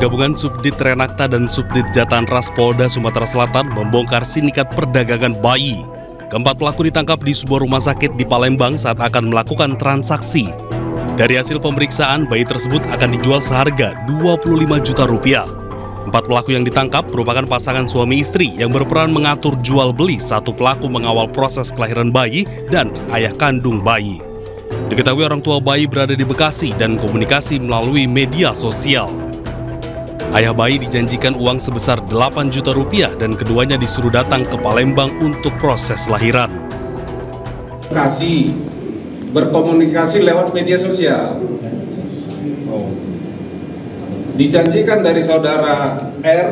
Gabungan Subdit Renakta dan Subdit Jatan Ras Polda Sumatera Selatan membongkar sindikat perdagangan bayi. Keempat pelaku ditangkap di sebuah rumah sakit di Palembang saat akan melakukan transaksi. Dari hasil pemeriksaan, bayi tersebut akan dijual seharga Rp25 juta. Empat pelaku yang ditangkap merupakan pasangan suami istri yang berperan mengatur jual beli. Satu pelaku mengawal proses kelahiran bayi dan ayah kandung bayi. Diketahui orang tua bayi berada di Bekasi dan komunikasi melalui media sosial. Ayah bayi dijanjikan uang sebesar Rp8 juta dan keduanya disuruh datang ke Palembang untuk proses lahiran. Berkomunikasi lewat media sosial. Dijanjikan dari saudara R,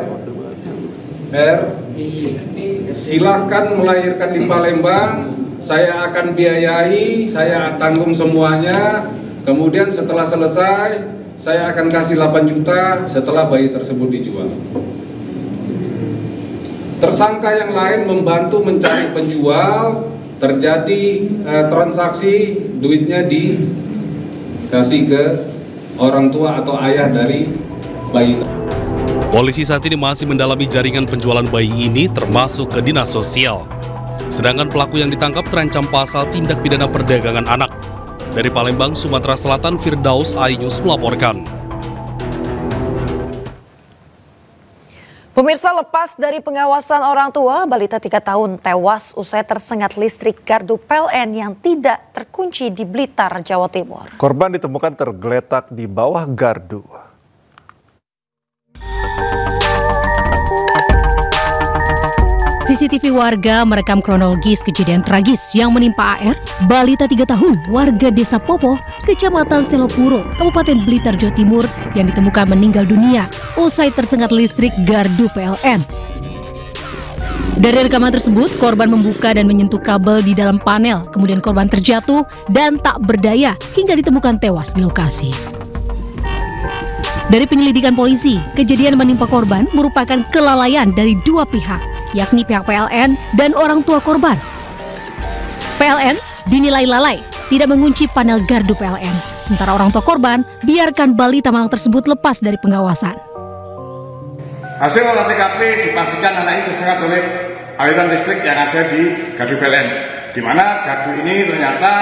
silahkan melahirkan di Palembang, saya akan biayai, saya tanggung semuanya, kemudian setelah selesai, saya akan kasih 8 juta setelah bayi tersebut dijual. Tersangka yang lain membantu mencari penjual, terjadi transaksi, duitnya dikasih ke orang tua atau ayah dari bayi. Polisi saat ini masih mendalami jaringan penjualan bayi ini termasuk ke dinas sosial. Sedangkan pelaku yang ditangkap terancam pasal tindak pidana perdagangan anak. Dari Palembang, Sumatera Selatan, Firdaus Ainus melaporkan. Pemirsa, lepas dari pengawasan orang tua, balita 3 tahun tewas usai tersengat listrik gardu PLN yang tidak terkunci di Blitar, Jawa Timur. Korban ditemukan tergeletak di bawah gardu. CCTV warga merekam kronologis kejadian tragis yang menimpa AR, balita 3 tahun, warga Desa Popoh, Kecamatan Selopuro, Kabupaten Blitar, Jawa Timur, yang ditemukan meninggal dunia usai tersengat listrik gardu PLN. Dari rekaman tersebut, korban membuka dan menyentuh kabel di dalam panel, kemudian korban terjatuh dan tak berdaya hingga ditemukan tewas di lokasi. Dari penyelidikan polisi, kejadian menimpa korban merupakan kelalaian dari dua pihak, yakni pihak PLN dan orang tua korban. PLN dinilai lalai, tidak mengunci panel gardu PLN, sementara orang tua korban biarkan balita malang tersebut lepas dari pengawasan. Hasil olah TKP dipastikan anak itu tersengat oleh aliran listrik yang ada di gardu PLN, di mana gardu ini ternyata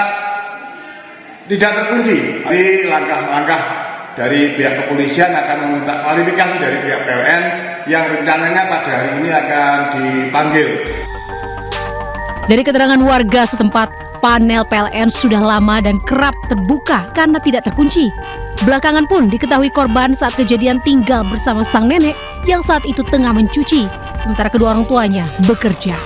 tidak terkunci. Jadi langkah-langkah dari pihak kepolisian akan meminta klarifikasi dari pihak PLN yang rencananya pada hari ini akan dipanggil. Dari keterangan warga setempat, panel PLN sudah lama dan kerap terbuka karena tidak terkunci. Belakangan pun diketahui korban saat kejadian tinggal bersama sang nenek yang saat itu tengah mencuci, sementara kedua orang tuanya bekerja.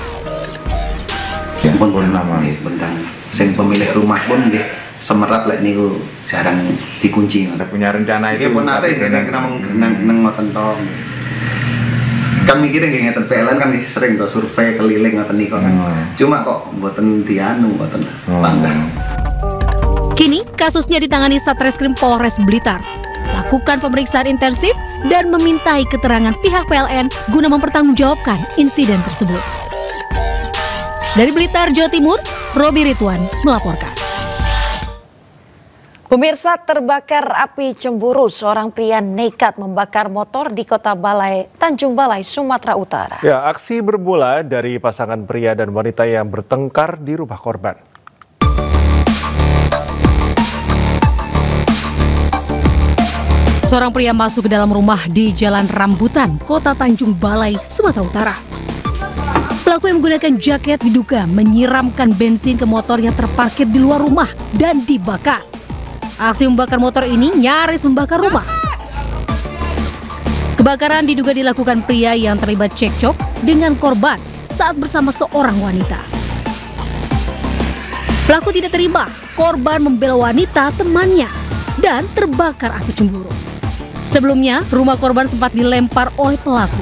Ya pun boleh nama bentang. Sing pemilik rumah pun nggih semerat lek niku jarang dikunci. Ada punya rencana itu. Nggih pun nate nang ngoten to. Kan mikirnya nggih ngeten PLN kan sering to survei keliling ngoten niku kan. Cuma kok mboten dianu mboten langkah. Kini kasusnya ditangani Satreskrim Polres Blitar. Lakukan pemeriksaan intensif dan memintai keterangan pihak PLN guna mempertanggungjawabkan insiden tersebut. Dari Blitar, Jawa Timur, Robi Ridwan melaporkan. Pemirsa, terbakar api cemburu, seorang pria nekat membakar motor di Kota Balai, Tanjung Balai, Sumatera Utara. Ya, aksi bermula dari pasangan pria dan wanita yang bertengkar di rumah korban. Seorang pria masuk ke dalam rumah di Jalan Rambutan, Kota Tanjung Balai, Sumatera Utara. Pelaku yang menggunakan jaket diduga menyiramkan bensin ke motor yang terparkir di luar rumah dan dibakar. Aksi membakar motor ini nyaris membakar rumah. Kebakaran diduga dilakukan pria yang terlibat cekcok dengan korban saat bersama seorang wanita. Pelaku tidak terima, korban membela wanita temannya dan terbakar api cemburu. Sebelumnya, rumah korban sempat dilempar oleh pelaku.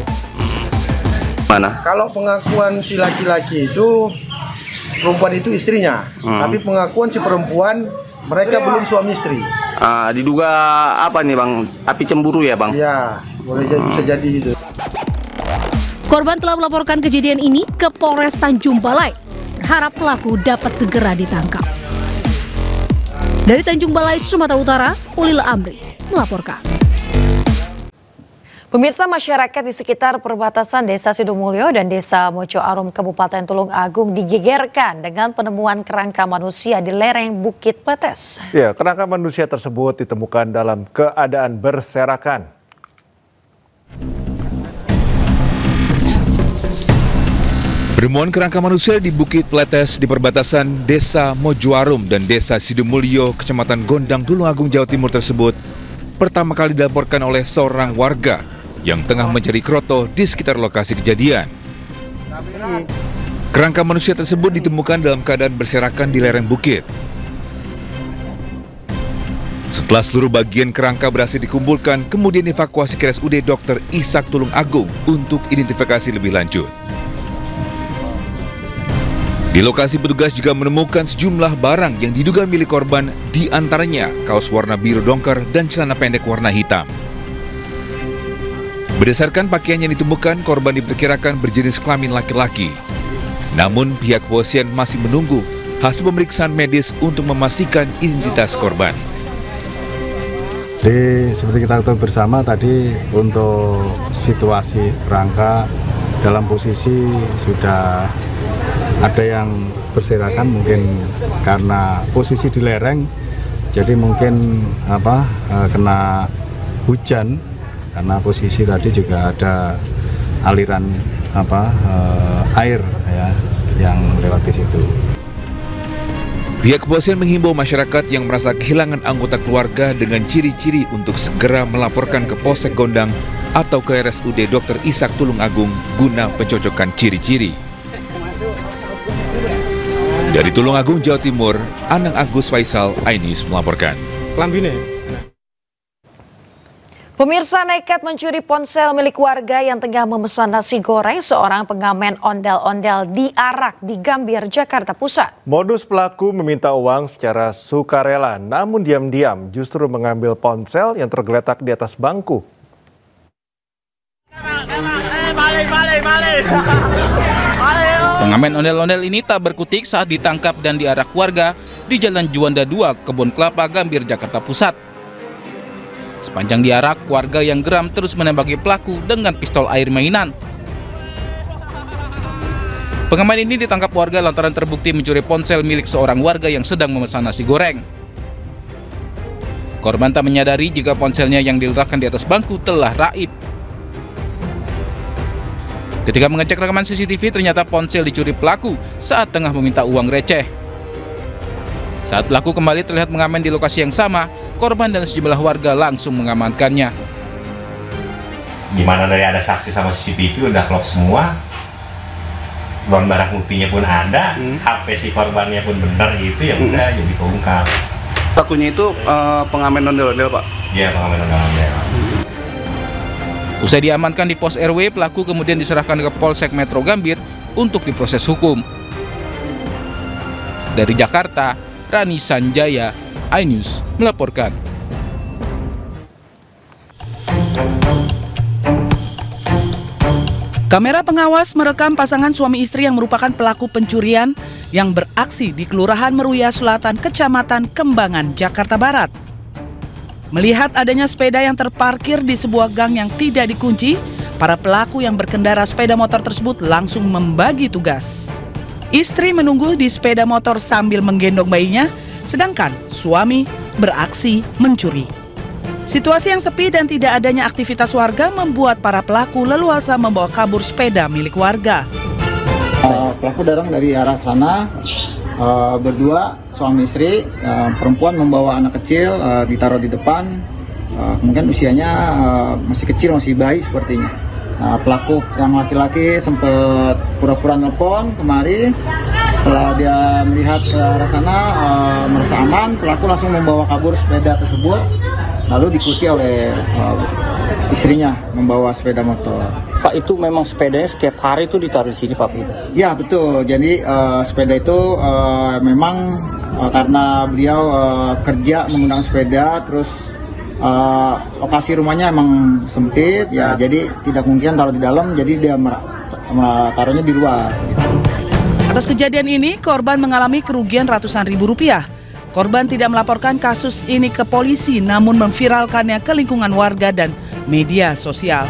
Mana? Kalau pengakuan si laki-laki itu, perempuan itu istrinya. Tapi pengakuan si perempuan, mereka belum suami istri. Diduga apa nih Bang? Api cemburu ya Bang? Ya, boleh bisa jadi itu. Korban telah melaporkan kejadian ini ke Polres Tanjung Balai. Berharap pelaku dapat segera ditangkap. Dari Tanjung Balai, Sumatera Utara, Ulil Amri melaporkan. Pemirsa, masyarakat di sekitar perbatasan Desa Sidumulyo dan Desa Mojo Arum Kabupaten Tulung Agung digegerkan dengan penemuan kerangka manusia di lereng Bukit Pletes. Ya, kerangka manusia tersebut ditemukan dalam keadaan berserakan. Penemuan kerangka manusia di Bukit Pletes di perbatasan Desa Mojo Arum dan Desa Sidumulyo, Kecamatan Gondang, Tulung Agung, Jawa Timur tersebut pertama kali dilaporkan oleh seorang warga yang tengah mencari kroto di sekitar lokasi kejadian. Kerangka manusia tersebut ditemukan dalam keadaan berserakan di lereng bukit. Setelah seluruh bagian kerangka berhasil dikumpulkan, kemudian dievakuasi ke RSUD Dr. Ishak Tulung Agung untuk identifikasi lebih lanjut. Di lokasi petugas juga menemukan sejumlah barang yang diduga milik korban, di antaranya kaos warna biru dongker dan celana pendek warna hitam. Berdasarkan pakaian yang ditemukan, korban diperkirakan berjenis kelamin laki-laki. Namun pihak kepolisian masih menunggu hasil pemeriksaan medis untuk memastikan identitas korban. Jadi seperti kita ketahui bersama tadi, untuk situasi kerangka dalam posisi sudah ada yang berserakan, mungkin karena posisi di lereng, jadi mungkin kena hujan, karena posisi tadi juga ada aliran air ya yang lewat di situ. Pihak kepolisian menghimbau masyarakat yang merasa kehilangan anggota keluarga dengan ciri-ciri untuk segera melaporkan ke Polsek Gondang atau ke RSUD Dr. Ishak Tulung Agung guna pencocokan ciri-ciri. Dari Tulung Agung, Jawa Timur, Anang Agus Faisal, iNews melaporkan. Pemirsa, nekat mencuri ponsel milik warga yang tengah memesan nasi goreng, seorang pengamen ondel-ondel diarak di Gambir, Jakarta Pusat. Modus pelaku meminta uang secara sukarela, namun diam-diam justru mengambil ponsel yang tergeletak di atas bangku. Pengamen ondel-ondel ini tak berkutik saat ditangkap dan diarak warga di Jalan Juanda 2, Kebon Kelapa, Gambir, Jakarta Pusat. Sepanjang diarak, warga yang geram terus menembaki pelaku dengan pistol air mainan. Pengamen ini ditangkap warga lantaran terbukti mencuri ponsel milik seorang warga yang sedang memesan nasi goreng. Korban tak menyadari jika ponselnya yang diletakkan di atas bangku telah raib. Ketika mengecek rekaman CCTV, ternyata ponsel dicuri pelaku saat tengah meminta uang receh. Saat pelaku kembali terlihat mengamen di lokasi yang sama, korban dan sejumlah warga langsung mengamankannya. Gimana dari ada saksi sama CCTV udah klop semua, barang buktinya pun ada, HP si korbannya pun benar gitu, ya udah jadi keungkap. Pelakunya itu pengamen ondel-ondel, Pak? Iya, pengamen ondel-ondel. Usai diamankan di pos RW, pelaku kemudian diserahkan ke Polsek Metro Gambir untuk diproses hukum. Dari Jakarta, Rani Sanjaya, iNews melaporkan. Kamera pengawas merekam pasangan suami istri yang merupakan pelaku pencurian yang beraksi di Kelurahan Meruya Selatan, Kecamatan Kembangan, Jakarta Barat. Melihat adanya sepeda yang terparkir di sebuah gang yang tidak dikunci, para pelaku yang berkendara sepeda motor tersebut langsung membagi tugas. Istri menunggu di sepeda motor sambil menggendong bayinya, sedangkan suami beraksi mencuri. Situasi yang sepi dan tidak adanya aktivitas warga membuat para pelaku leluasa membawa kabur sepeda milik warga. Pelaku datang dari arah sana, berdua suami istri, perempuan membawa anak kecil, ditaruh di depan, kemungkinan usianya masih kecil, masih bayi sepertinya. Nah, pelaku yang laki-laki sempat pura-pura nelpon kemari. Setelah dia melihat ke arah sana, merasa aman, pelaku langsung membawa kabur sepeda tersebut, lalu diikuti oleh istrinya membawa sepeda motor. Pak, itu memang sepedanya setiap hari itu ditaruh di sini, Pak? Ya, betul. Jadi sepeda itu memang karena beliau kerja menggunakan sepeda, terus lokasi rumahnya emang sempit, ya jadi tidak mungkin taruh di dalam, jadi dia taruhnya di luar. Atas kejadian ini, korban mengalami kerugian ratusan ribu rupiah. Korban tidak melaporkan kasus ini ke polisi, namun memviralkannya ke lingkungan warga dan media sosial.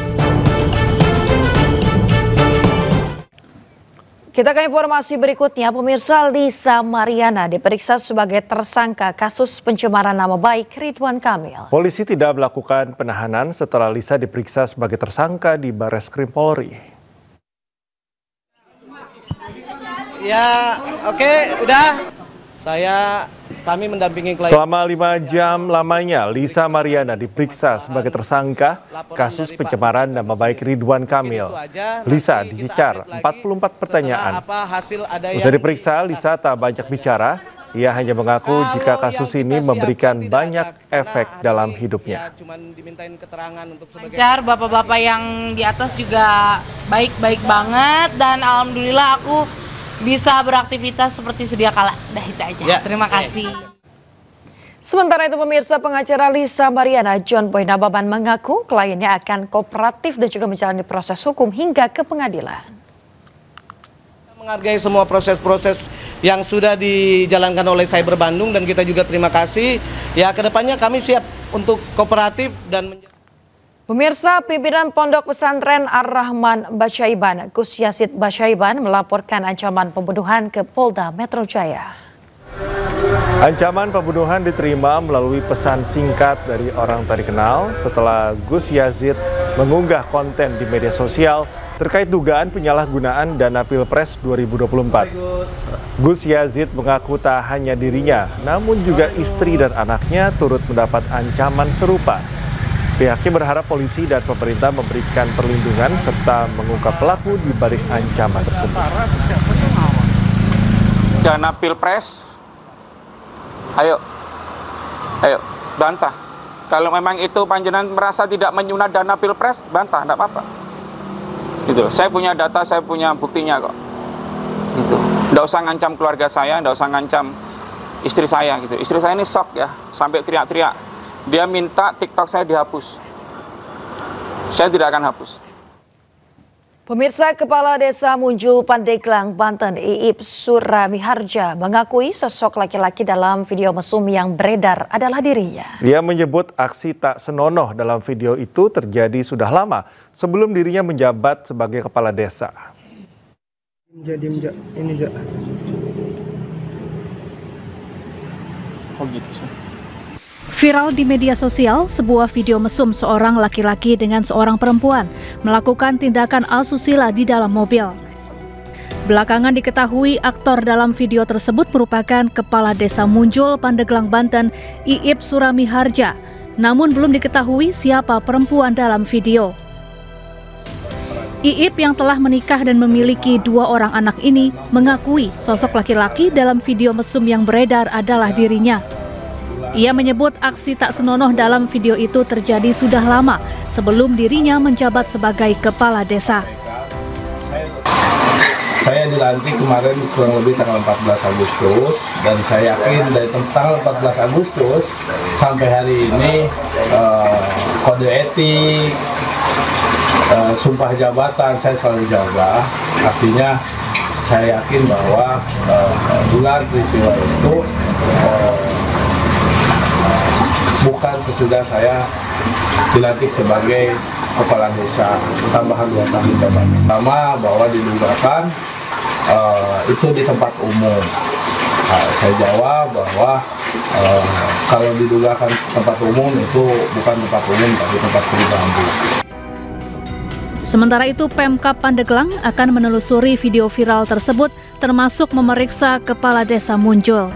Kita ke informasi berikutnya, pemirsa. Lisa Mariana diperiksa sebagai tersangka kasus pencemaran nama baik Ridwan Kamil. Polisi tidak melakukan penahanan setelah Lisa diperiksa sebagai tersangka di Barreskrim Polri. Ya, oke, udah. Kami mendampingi klien. Selama 5 jam lamanya, Lisa Mariana diperiksa sebagai tersangka kasus pencemaran nama baik Ridwan Kamil. Lisa dicecar 44 pertanyaan. Usai diperiksa, Lisa tak banyak bicara. Ia hanya mengaku jika kasus ini memberikan banyak efek dalam hidupnya. Lancar, bapak-bapak yang di atas juga baik-baik banget, dan alhamdulillah aku bisa beraktivitas seperti sedia kala. Dah itu aja. Ya, terima kasih. Sementara itu pemirsa, pengacara Lisa Mariana, John Boy Nababan, mengaku kliennya akan kooperatif dan juga menjalani proses hukum hingga ke pengadilan. Menghargai semua proses-proses yang sudah dijalankan oleh Cyber Bandung, dan kita juga terima kasih. Ya, kedepannya kami siap untuk kooperatif dan Pemirsa, pimpinan Pondok Pesantren Ar-Rahman Basyaiban, Gus Yazid Basyaiban, melaporkan ancaman pembunuhan ke Polda Metro Jaya. Ancaman pembunuhan diterima melalui pesan singkat dari orang tak dikenal setelah Gus Yazid mengunggah konten di media sosial terkait dugaan penyalahgunaan dana Pilpres 2024. Gus Yazid mengaku tak hanya dirinya, namun juga istri dan anaknya turut mendapat ancaman serupa. Pihaknya berharap polisi dan pemerintah memberikan perlindungan serta mengungkap pelaku di balik ancaman tersebut. Dana Pilpres, ayo bantah. Kalau memang itu panjenengan merasa tidak menyunat dana Pilpres, bantah, tidak apa-apa. Gitu. Saya punya data, saya punya buktinya kok. Gitu. Tidak usah ngancam keluarga saya, tidak usah ngancam istri saya. Gitu. Istri saya ini shock ya, sampai teriak-teriak. Dia minta TikTok saya dihapus. Saya tidak akan hapus. Pemirsa, Kepala Desa Munjul Pandeglang, Banten, Iip Suramiharja, mengakui sosok laki-laki dalam video mesum yang beredar adalah dirinya. Dia menyebut aksi tak senonoh dalam video itu terjadi sudah lama sebelum dirinya menjabat sebagai kepala desa. Kok gitu sih? Viral di media sosial, sebuah video mesum seorang laki-laki dengan seorang perempuan melakukan tindakan asusila di dalam mobil. Belakangan diketahui aktor dalam video tersebut merupakan Kepala Desa Munjul Pandeglang, Banten, Iip Suramiharja. Namun belum diketahui siapa perempuan dalam video. Iip yang telah menikah dan memiliki 2 orang anak ini mengakui sosok laki-laki dalam video mesum yang beredar adalah dirinya. Ia menyebut aksi tak senonoh dalam video itu terjadi sudah lama sebelum dirinya menjabat sebagai kepala desa. Saya dilantik kemarin kurang lebih tanggal 14 Agustus dan saya yakin dari tanggal 14 Agustus sampai hari ini kode etik, sumpah jabatan saya selalu jaga. Artinya saya yakin bahwa gelar peristiwa itu bukan sesudah saya dilantik sebagai kepala desa tambahan 2 tahun jabatan. Pertama bahwa didugakan itu di tempat umum. Saya jawab bahwa kalau didugakan tempat umum itu bukan tempat umum tapi tempat pribadi. Sementara itu, Pemkab Pandeglang akan menelusuri video viral tersebut termasuk memeriksa Kepala Desa Munjul.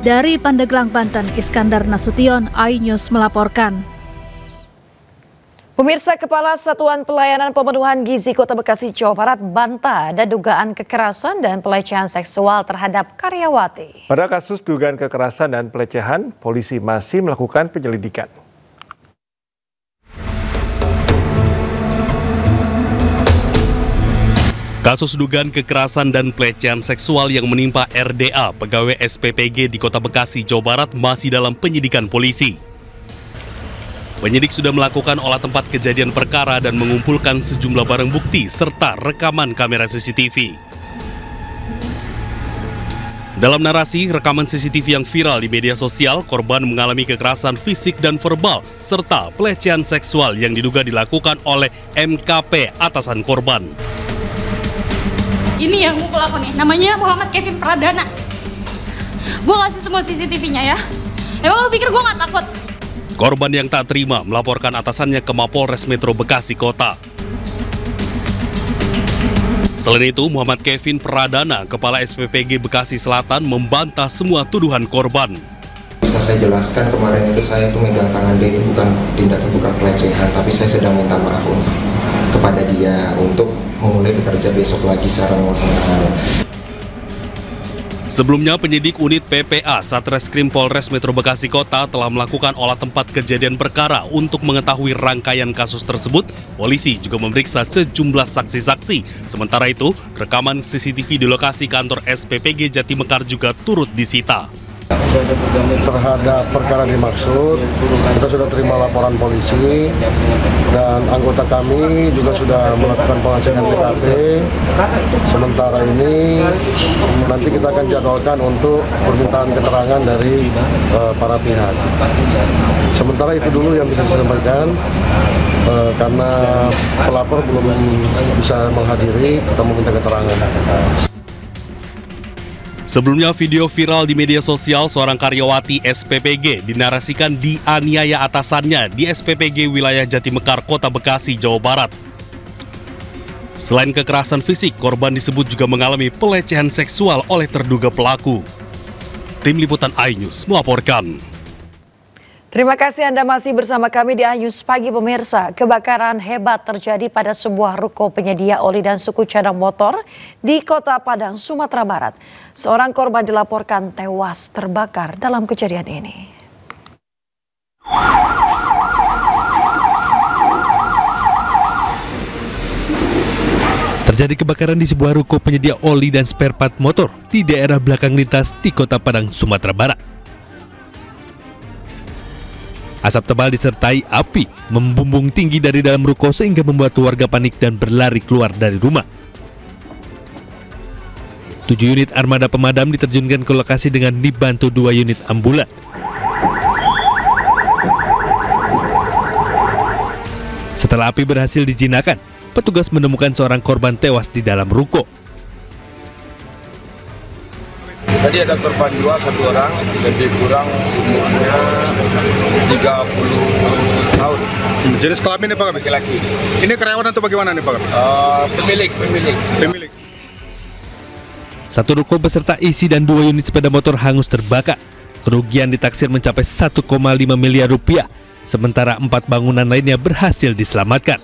Dari Pandeglang, Banten, Iskandar Nasution, iNews melaporkan. Pemirsa, Kepala Satuan Pelayanan Pemenuhan Gizi Kota Bekasi, Jawa Barat, bantah ada dugaan kekerasan dan pelecehan seksual terhadap karyawati. Pada kasus dugaan kekerasan dan pelecehan, polisi masih melakukan penyelidikan. Kasus dugaan kekerasan dan pelecehan seksual yang menimpa RDA, pegawai SPPG di Kota Bekasi, Jawa Barat, masih dalam penyidikan polisi. Penyidik sudah melakukan olah tempat kejadian perkara dan mengumpulkan sejumlah barang bukti serta rekaman kamera CCTV. Dalam narasi rekaman CCTV yang viral di media sosial, korban mengalami kekerasan fisik dan verbal serta pelecehan seksual yang diduga dilakukan oleh MKP atasan korban. Ini yang mukul aku nih, namanya Muhammad Kevin Pradana. Gue kasih semua CCTV-nya ya. Emang lu pikir gue gak takut? Korban yang tak terima melaporkan atasannya ke Mapolres Metro Bekasi Kota. Selain itu, Muhammad Kevin Pradana, Kepala SPPG Bekasi Selatan, membantah semua tuduhan korban. Bisa saya jelaskan, kemarin itu saya megang tangan dia itu bukan tindakan, bukan pelecehan, tapi saya sedang minta maaf kepada dia untuk memulai bekerja besok lagi secara normal. Sebelumnya, penyidik unit PPA Satreskrim Polres Metro Bekasi Kota telah melakukan olah tempat kejadian perkara untuk mengetahui rangkaian kasus tersebut. Polisi juga memeriksa sejumlah saksi-saksi. Sementara itu, rekaman CCTV di lokasi kantor SPPG Jatimekar juga turut disita. Terhadap perkara dimaksud, kita sudah terima laporan polisi dan anggota kami juga sudah melakukan pengecekan TKP. Sementara ini nanti kita akan jadwalkan untuk permintaan keterangan dari para pihak. Sementara itu dulu yang bisa saya sampaikan, karena pelapor belum bisa menghadiri, kita meminta keterangan. Sebelumnya, video viral di media sosial seorang karyawati SPPG dinarasikan dianiaya atasannya di SPPG wilayah Jatimekar, Kota Bekasi, Jawa Barat. Selain kekerasan fisik, korban disebut juga mengalami pelecehan seksual oleh terduga pelaku. Tim Liputan iNews melaporkan. Terima kasih Anda masih bersama kami di iNews Pagi pemirsa. Kebakaran hebat terjadi pada sebuah ruko penyedia oli dan suku cadang motor di Kota Padang, Sumatera Barat. Seorang korban dilaporkan tewas terbakar dalam kejadian ini. Terjadi kebakaran di sebuah ruko penyedia oli dan spare part motor di daerah belakang lintas di Kota Padang, Sumatera Barat. Asap tebal disertai api membumbung tinggi dari dalam ruko sehingga membuat warga panik dan berlari keluar dari rumah. 7 unit armada pemadam diterjunkan ke lokasi dengan dibantu 2 unit ambulan. Setelah api berhasil dijinakan, petugas menemukan seorang korban tewas di dalam ruko. Tadi ada korban jiwa 1 orang, lebih kurang umurnya 30 tahun. Jenis kelamin Pak? Laki-laki. Ini karyawan atau bagaimana nih Pak? Pemilik. Satu ruko beserta isi dan 2 unit sepeda motor hangus terbakar. Kerugian ditaksir mencapai 1,5 miliar rupiah, sementara 4 bangunan lainnya berhasil diselamatkan.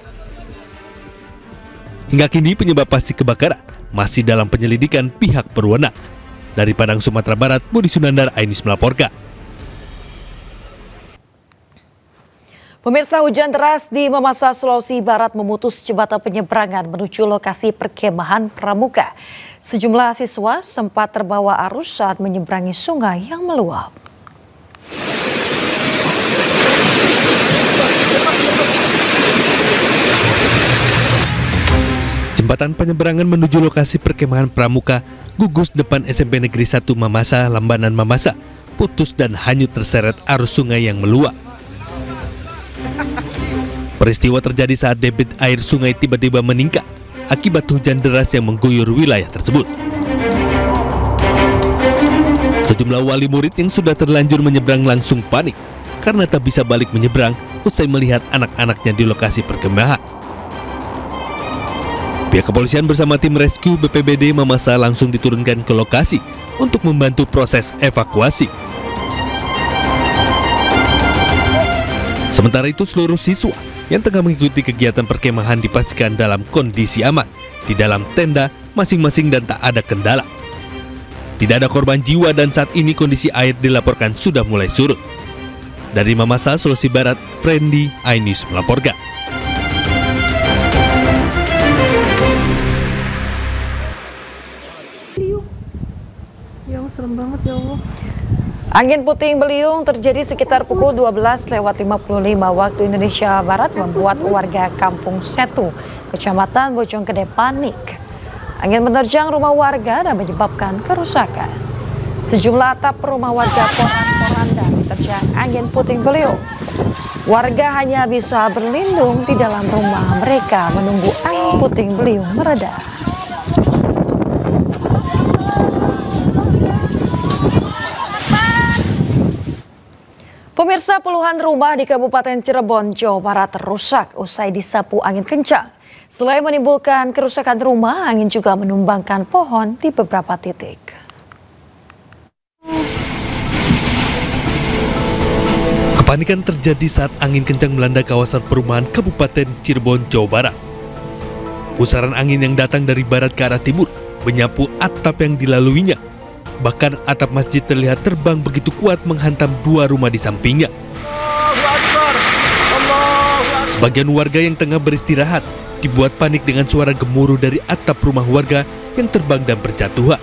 Hingga kini penyebab pasti kebakaran masih dalam penyelidikan pihak berwenang. Dari Padang, Sumatera Barat, Budi Sunandar, iNews melaporkan. Pemirsa, hujan deras di Mamasa, Sulawesi Barat memutus jembatan penyeberangan menuju lokasi perkemahan pramuka. Sejumlah siswa sempat terbawa arus saat menyeberangi sungai yang meluap. Jembatan penyeberangan menuju lokasi perkemahan pramuka gugus depan SMP Negeri 1 Mamasa, Lambanan Mamasa, putus dan hanyut terseret arus sungai yang meluap. Peristiwa terjadi saat debit air sungai tiba-tiba meningkat akibat hujan deras yang mengguyur wilayah tersebut. Sejumlah wali murid yang sudah terlanjur menyeberang langsung panik karena tak bisa balik menyeberang usai melihat anak-anaknya di lokasi perkemahan. Pihak kepolisian bersama tim rescue BPBD Mamasa langsung diturunkan ke lokasi untuk membantu proses evakuasi. Sementara itu, seluruh siswa yang tengah mengikuti kegiatan perkemahan dipastikan dalam kondisi aman di dalam tenda masing-masing dan tak ada kendala. Tidak ada korban jiwa dan saat ini kondisi air dilaporkan sudah mulai surut. Dari Mamasa, Sulawesi Barat, Friendly iNews melaporkan. Serem banget ya Allah. Angin puting beliung terjadi sekitar pukul 12.55 waktu Indonesia Barat membuat warga Kampung Setu, Kecamatan Bojonggede panik. Angin menerjang rumah warga dan menyebabkan kerusakan. Sejumlah atap rumah warga porak-poranda diterjang angin puting beliung. Warga hanya bisa berlindung di dalam rumah mereka menunggu angin puting beliung mereda. Pemirsa, puluhan rumah di Kabupaten Cirebon, Jawa Barat rusak usai disapu angin kencang. Selain menimbulkan kerusakan rumah, angin juga menumbangkan pohon di beberapa titik. Kepanikan terjadi saat angin kencang melanda kawasan perumahan Kabupaten Cirebon, Jawa Barat. Pusaran angin yang datang dari barat ke arah timur menyapu atap yang dilaluinya. Bahkan atap masjid terlihat terbang begitu kuat menghantam dua rumah di sampingnya. Sebagian warga yang tengah beristirahat dibuat panik dengan suara gemuruh dari atap rumah warga yang terbang dan berjatuhan.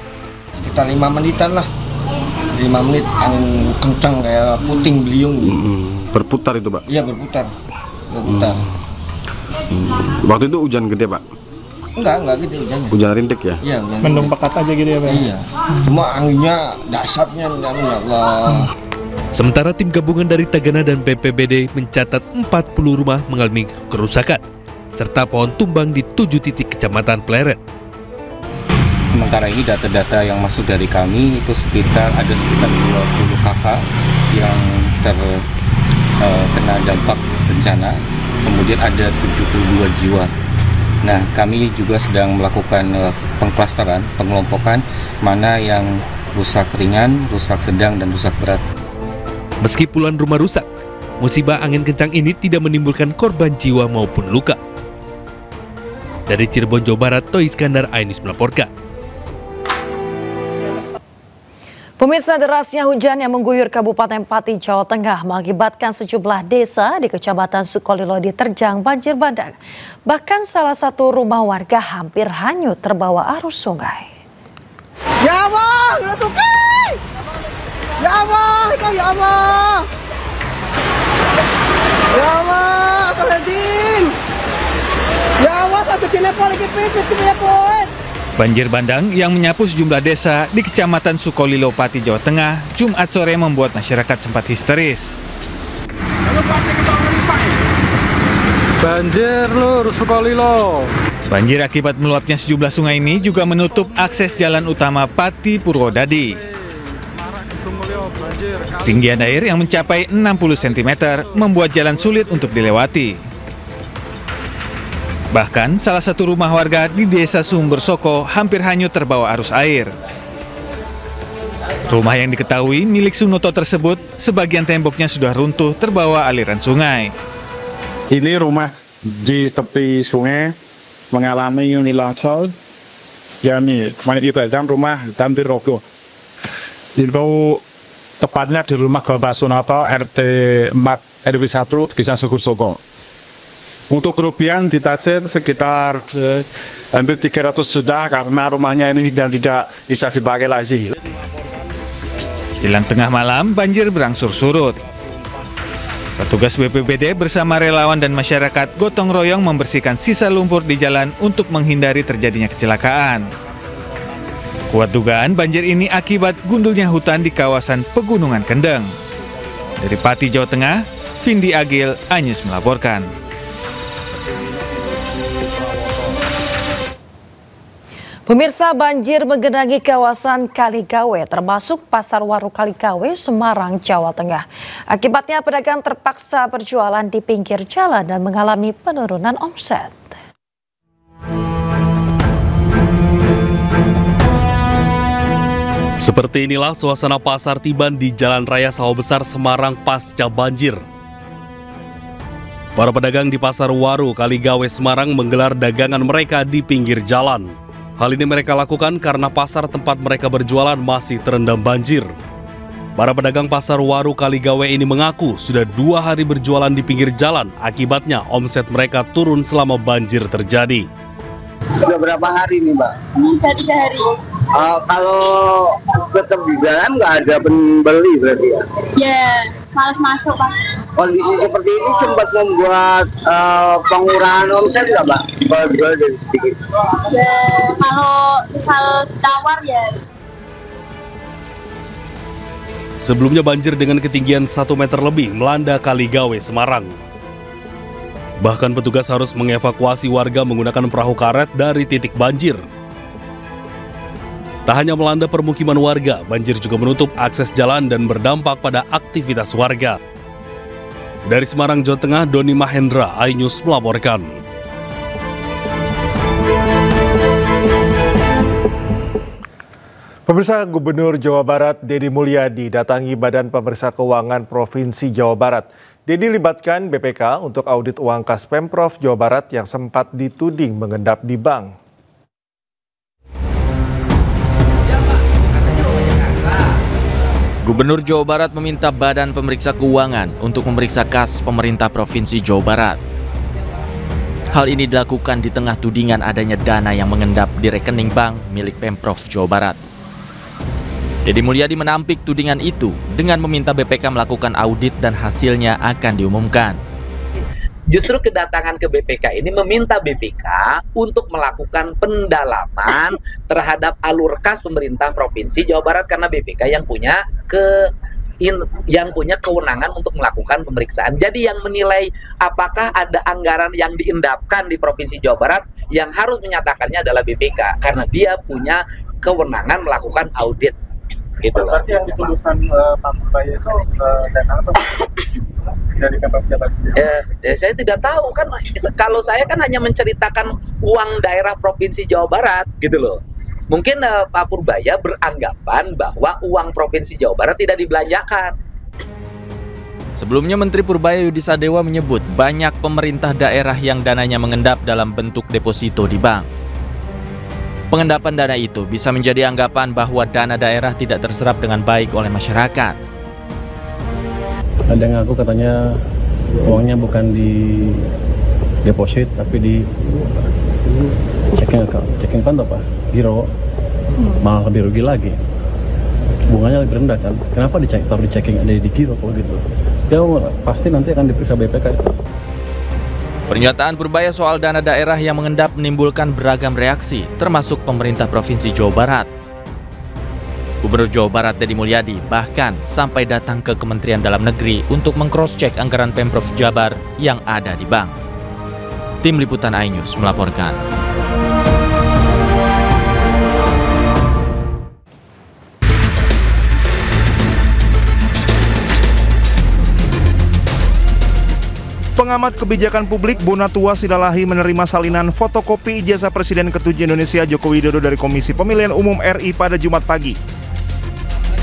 Sekitar 5 menitan lah. 5 menit angin kencang kayak puting beliung. Berputar itu, Pak? Iya, berputar. Waktu itu hujan gede, Pak? Enggak gede hujannya. Hujan rintik ya? Iya, mendung pekat aja gitu ya, Pak? Iya. Cuma anginnya dasarnya Allah. Sementara tim gabungan dari Tagana dan BPBD mencatat 40 rumah mengalami kerusakan serta pohon tumbang di 7 titik kecamatan Pleret. Sementara ini data-data yang masuk dari kami itu ada sekitar 20 kakak yang terkena dampak bencana, kemudian ada 72 jiwa. Nah, kami juga sedang melakukan pengklasteran, pengelompokan mana yang rusak ringan, rusak sedang, dan rusak berat. Meski puluhan rumah rusak, musibah angin kencang ini tidak menimbulkan korban jiwa maupun luka. Dari Cirebon, Jawa Barat, Toy Iskandar, iNews melaporkan. Pemirsa, derasnya hujan yang mengguyur Kabupaten Pati, Jawa Tengah mengakibatkan sejumlah desa di Kecamatan Sukolilo diterjang banjir bandang. Bahkan salah satu rumah warga hampir hanyut terbawa arus sungai. Ya Allah, ya sungai! Ya Allah, ya Allah! Ya Allah, Asaladin! Ya Allah, satu kinepol lagi pipit, kinepol! Banjir bandang yang menyapu sejumlah desa di Kecamatan Sukolilo, Pati, Jawa Tengah, Jumat sore membuat masyarakat sempat histeris. Banjir lur Sukolilo. Banjir akibat meluapnya sejumlah sungai ini juga menutup akses jalan utama Pati Purwodadi. Ketinggian air yang mencapai 60 cm membuat jalan sulit untuk dilewati. Bahkan salah satu rumah warga di Desa Sumber Soko hampir hanyut terbawa arus air. Rumah yang diketahui milik Sunoto tersebut, sebagian temboknya sudah runtuh terbawa aliran sungai. Ini rumah di tepi sungai mengalami longsor. Yani, itu rumah Tanti Rogo. Itu tepatnya di rumah Bapak Sunoto RT 4 RW 1 Desa Sumber Soko. Untuk kerugian ditaksir sekitar hampir 300 sudah karena rumahnya ini tidak bisa dipakai lagi. Jelang tengah malam, banjir berangsur surut. Petugas BPBD bersama relawan dan masyarakat gotong royong membersihkan sisa lumpur di jalan untuk menghindari terjadinya kecelakaan. Kuat dugaan banjir ini akibat gundulnya hutan di kawasan Pegunungan Kendeng. Dari Pati, Jawa Tengah, Vindi Agil, iNews melaporkan. Pemirsa, banjir menggenangi kawasan Kaligawe, termasuk Pasar Waru Kaligawe, Semarang, Jawa Tengah. Akibatnya pedagang terpaksa berjualan di pinggir jalan dan mengalami penurunan omset. Seperti inilah suasana pasar Tiban di Jalan Raya Sawah Besar, Semarang pasca banjir. Para pedagang di Pasar Waru Kaligawe, Semarang menggelar dagangan mereka di pinggir jalan. Hal ini mereka lakukan karena pasar tempat mereka berjualan masih terendam banjir. Para pedagang Pasar Waru Kaligawe ini mengaku sudah 2 hari berjualan di pinggir jalan, akibatnya omset mereka turun selama banjir terjadi. Sudah berapa hari nih, Mbak? Sudah 3 hari. Kalau tetap di dalam nggak ada pembeli berarti ya? Ya, malas masuk, Pak. Kondisi seperti ini sempat membuat pengurangan omset nggak, Mbak? Kalau jual dari sedikit? Ya, kalau misal tawar ya. Sebelumnya banjir dengan ketinggian 1 meter lebih melanda Kaligawe, Semarang. Bahkan petugas harus mengevakuasi warga menggunakan perahu karet dari titik banjir. Tak hanya melanda permukiman warga, banjir juga menutup akses jalan dan berdampak pada aktivitas warga. Dari Semarang, Jawa Tengah, Doni Mahendra, iNews melaporkan. Pemirsa, Gubernur Jawa Barat Deddy Mulyadi datangi Badan Pemeriksa Keuangan Provinsi Jawa Barat. Deddy libatkan BPK untuk audit uang kas Pemprov Jawa Barat yang sempat dituding mengendap di bank. Gubernur Jawa Barat meminta Badan Pemeriksa Keuangan untuk memeriksa kas pemerintah Provinsi Jawa Barat. Hal ini dilakukan di tengah tudingan adanya dana yang mengendap di rekening bank milik Pemprov Jawa Barat. Deddy Mulyadi menampik tudingan itu dengan meminta BPK melakukan audit dan hasilnya akan diumumkan. Justru kedatangan ke BPK ini meminta BPK untuk melakukan pendalaman terhadap alur kas pemerintah Provinsi Jawa Barat karena BPK yang punya kewenangan untuk melakukan pemeriksaan. Jadi yang menilai apakah ada anggaran yang diendapkan di Provinsi Jawa Barat yang harus menyatakannya adalah BPK karena dia punya kewenangan melakukan audit. Gitu. Berarti yang dituduhkan Pak Purbaya itu dana apa? Dari Pemprov Jabar sendiri? Saya tidak tahu kan. Kalau saya kan hanya menceritakan uang daerah Provinsi Jawa Barat gitu loh. Mungkin Pak Purbaya beranggapan bahwa uang Provinsi Jawa Barat tidak dibelanjakan. Sebelumnya Menteri Purbaya Yudi Sadewa menyebut banyak pemerintah daerah yang dananya mengendap dalam bentuk deposito di bank. Pengendapan dana itu bisa menjadi anggapan bahwa dana daerah tidak terserap dengan baik oleh masyarakat. Ada yang ngaku katanya uangnya bukan di deposit tapi di checking account apa? Giro. Malah lebih rugi lagi. Bunganya lebih rendah kan? Kenapa taruh di checking ada di giro kalau gitu? Ya pasti nanti akan diperiksa BPK. Pernyataan Purbaya soal dana daerah yang mengendap menimbulkan beragam reaksi, termasuk pemerintah Provinsi Jawa Barat. Gubernur Jawa Barat Deddy Mulyadi bahkan sampai datang ke Kementerian Dalam Negeri untuk meng-cross-check anggaran Pemprov Jabar yang ada di bank. Tim Liputan iNews melaporkan. Pengamat kebijakan publik Bonatua Silalahi menerima salinan fotokopi ijazah Presiden ke-7 Indonesia Joko Widodo dari Komisi Pemilihan Umum RI pada Jumat pagi.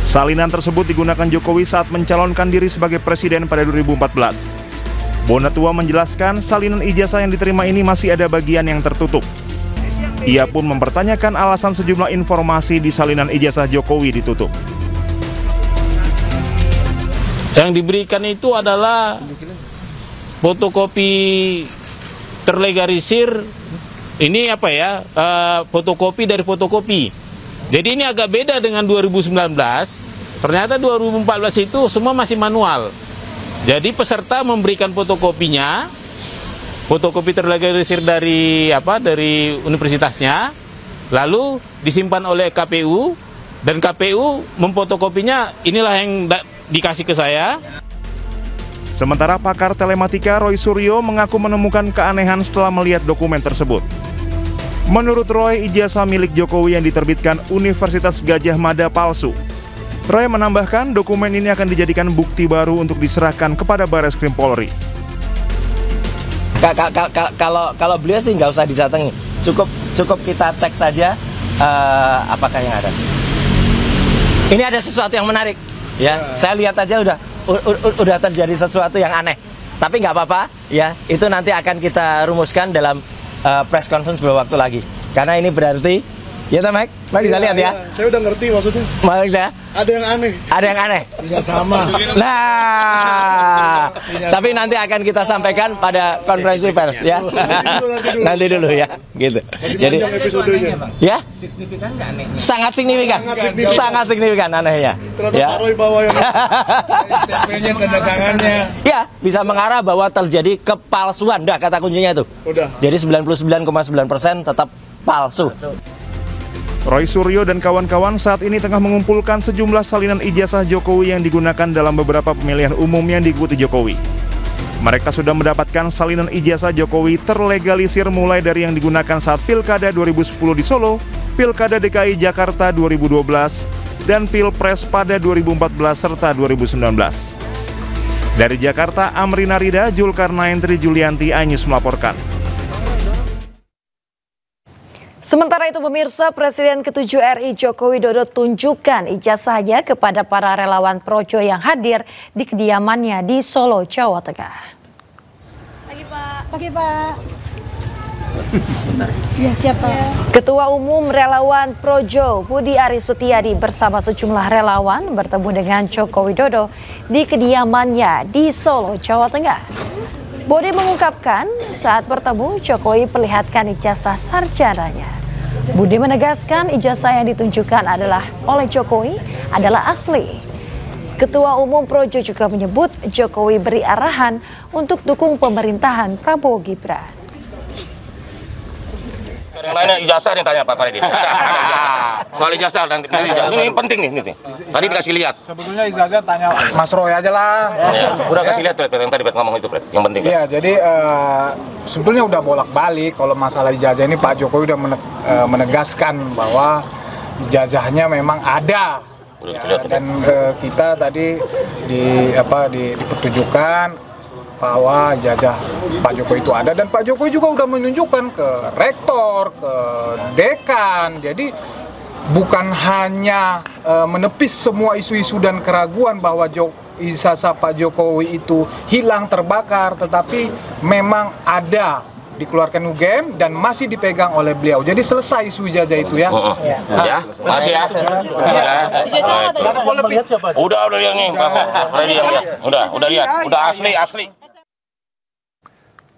Salinan tersebut digunakan Jokowi saat mencalonkan diri sebagai presiden pada 2014. Bonatua menjelaskan salinan ijazah yang diterima ini masih ada bagian yang tertutup. Ia pun mempertanyakan alasan sejumlah informasi di salinan ijazah Jokowi ditutup. Yang diberikan itu adalah fotokopi terlegalisir, ini apa ya, fotokopi dari fotokopi. Jadi ini agak beda dengan 2019, ternyata 2014 itu semua masih manual. Jadi peserta memberikan fotokopinya, fotokopi terlegalisir dari universitasnya, lalu disimpan oleh KPU, dan KPU memfotokopinya, inilah yang dikasih ke saya. Sementara pakar telematika Roy Suryo mengaku menemukan keanehan setelah melihat dokumen tersebut. Menurut Roy, ijazah milik Jokowi yang diterbitkan Universitas Gadjah Mada palsu. Roy menambahkan dokumen ini akan dijadikan bukti baru untuk diserahkan kepada Bareskrim Polri. Kalau beliau sih nggak usah didatangi, cukup kita cek saja apakah yang ada. Ini ada sesuatu yang menarik, ya. Saya lihat aja udah terjadi sesuatu yang aneh, tapi nggak apa-apa ya, itu nanti akan kita rumuskan dalam press conference beberapa waktu lagi, karena ini berarti ya Mike bisa lihat ya. Saya udah ngerti maksudnya. Maksudnya ada yang aneh. Ada yang aneh. Bisa sama. Nah, tapi nanti akan kita sampaikan pada konferensi pers ya. Nanti dulu ya, gitu. Jadi ya, signifikan nggak aneh? Sangat signifikan, sangat signifikan anehnya. Ya. Pak Roy bawa yang STP-nya, tanda tangannya. Ya, bisa mengarah bahwa terjadi kepalsuan. Dah kata kuncinya itu. Udah. Jadi 99,9% tetap palsu. Roy Suryo dan kawan-kawan saat ini tengah mengumpulkan sejumlah salinan ijazah Jokowi yang digunakan dalam beberapa pemilihan umum yang diikuti Jokowi. Mereka sudah mendapatkan salinan ijazah Jokowi terlegalisir mulai dari yang digunakan saat Pilkada 2010 di Solo, Pilkada DKI Jakarta 2012, dan Pilpres pada 2014 serta 2019. Dari Jakarta, Amrina Rida, Julkarnain Tri Julianti, iNews melaporkan. Sementara itu pemirsa, Presiden ke-7 RI Joko Widodo tunjukkan ijazahnya kepada para relawan Projo yang hadir di kediamannya di Solo, Jawa Tengah. Pagi Pak. Pagi Pak. Ya, siapa? Ketua Umum Relawan Projo Budi Aris Setiadi bersama sejumlah relawan bertemu dengan Joko Widodo di kediamannya di Solo, Jawa Tengah. Budi mengungkapkan saat bertemu Jokowi perlihatkan ijazah sarjananya. Budi menegaskan ijazah yang ditunjukkan oleh Jokowi adalah asli. Ketua Umum Projo juga menyebut Jokowi beri arahan untuk dukung pemerintahan Prabowo Gibran. Yang lainnya ijazah yang tanya Pak Freddy. Soal ijazah nanti ini penting nih. Tadi dikasih lihat. Sebetulnya ijazah tanya Mas Roy aja lah. Ya, udah kasih lihat yang tadi ngomong itu, Fred. Yang penting. Iya, jadi sebetulnya udah bolak-balik kalau masalah ijazah ini Pak Jokowi udah menegaskan bahwa ijazahnya memang ada. Dan kita tadi dipertunjukkan bahwa ijazah Pak Jokowi itu ada, dan Pak Jokowi juga udah menunjukkan ke rektor, ke dekan. Jadi bukan hanya menepis semua isu-isu dan keraguan bahwa ijazah Pak Jokowi itu hilang, terbakar, tetapi memang ada dikeluarkan UGM dan masih dipegang oleh beliau. Jadi selesai isu ijazah itu ya. Ya, makasih ya. Udah lihat nih, udah lihat, udah asli.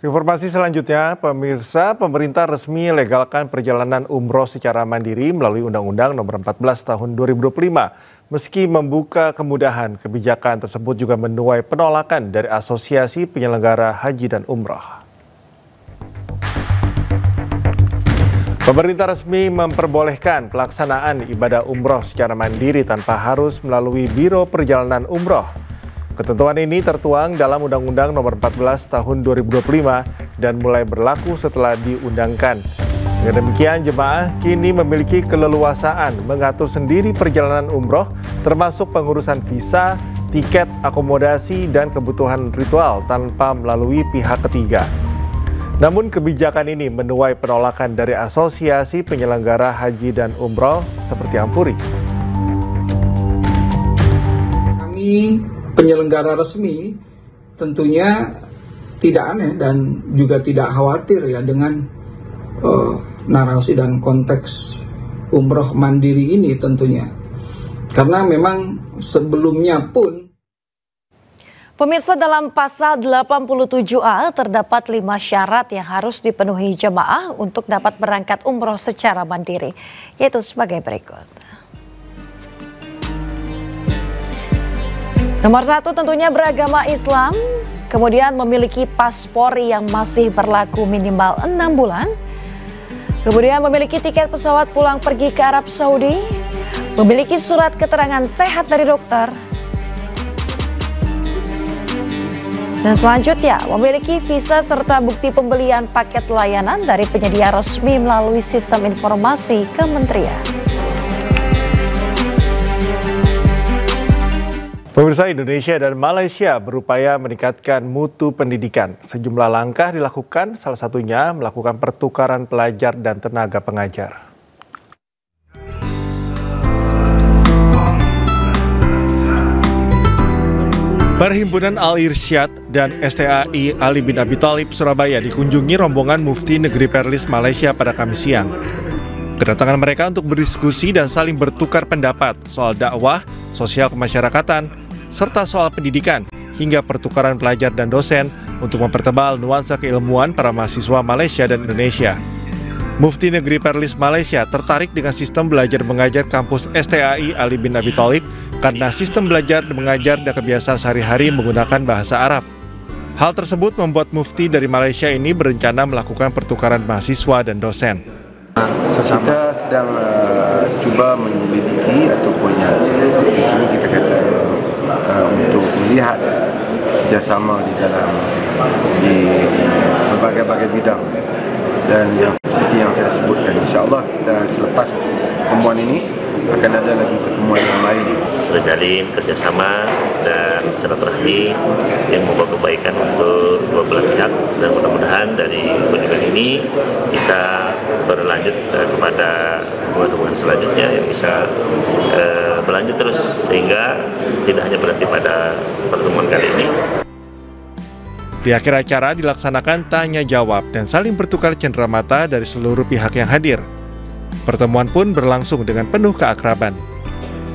Informasi selanjutnya, pemirsa, pemerintah resmi legalkan perjalanan umroh secara mandiri melalui Undang-Undang Nomor 14 Tahun 2025. Meski membuka kemudahan, kebijakan tersebut juga menuai penolakan dari Asosiasi Penyelenggara Haji dan Umroh. Pemerintah resmi memperbolehkan pelaksanaan ibadah umroh secara mandiri tanpa harus melalui Biro Perjalanan Umroh. Ketentuan ini tertuang dalam Undang-Undang Nomor 14 Tahun 2025 dan mulai berlaku setelah diundangkan. Dengan demikian, jemaah kini memiliki keleluasaan mengatur sendiri perjalanan umroh, termasuk pengurusan visa, tiket, akomodasi, dan kebutuhan ritual tanpa melalui pihak ketiga. Namun kebijakan ini menuai penolakan dari Asosiasi Penyelenggara Haji dan Umroh seperti Ampuri. Kami penyelenggara resmi tentunya tidak aneh dan juga tidak khawatir ya dengan narasi dan konteks umroh mandiri ini tentunya. Karena memang sebelumnya pun pemirsa, dalam pasal 87A terdapat 5 syarat yang harus dipenuhi jemaah untuk dapat berangkat umroh secara mandiri, yaitu sebagai berikut. Nomor 1 tentunya beragama Islam, kemudian memiliki paspor yang masih berlaku minimal 6 bulan, kemudian memiliki tiket pesawat pulang pergi ke Arab Saudi, memiliki surat keterangan sehat dari dokter, dan selanjutnya memiliki visa serta bukti pembelian paket layanan dari penyedia resmi melalui sistem informasi kementerian. Pemirsa, Indonesia dan Malaysia berupaya meningkatkan mutu pendidikan. Sejumlah langkah dilakukan, salah satunya melakukan pertukaran pelajar dan tenaga pengajar. Perhimpunan Al-Irsyad dan STAI Ali bin Abi Thalib Surabaya dikunjungi rombongan Mufti Negeri Perlis Malaysia pada Kamis siang. Kedatangan mereka untuk berdiskusi dan saling bertukar pendapat soal dakwah, sosial kemasyarakatan, serta soal pendidikan, hingga pertukaran pelajar dan dosen untuk mempertebal nuansa keilmuan para mahasiswa Malaysia dan Indonesia. Mufti Negeri Perlis Malaysia tertarik dengan sistem belajar mengajar kampus STAI Ali bin Abi Thalib karena sistem belajar dan mengajar dan kebiasaan sehari-hari menggunakan bahasa Arab. Hal tersebut membuat Mufti dari Malaysia ini berencana melakukan pertukaran mahasiswa dan dosen. Kita sedang cuba menyelidiki ataupun di sini kita kata untuk melihat kerjasama di berbagai bidang, dan yang seperti yang saya sebutkan, insyaAllah kita selepas pertemuan ini akan ada lagi pertemuan yang lain. Terjalin kerjasama dan silaturahmi yang membawa kebaikan untuk dua belah pihak, dan mudah-mudahan dari kunjungan ini bisa berlanjut kepada hubungan selanjutnya yang bisa berlanjut terus, sehingga tidak hanya berhenti pada pertemuan kali ini. Di akhir acara dilaksanakan tanya jawab dan saling bertukar cenderamata dari seluruh pihak yang hadir. Pertemuan pun berlangsung dengan penuh keakraban.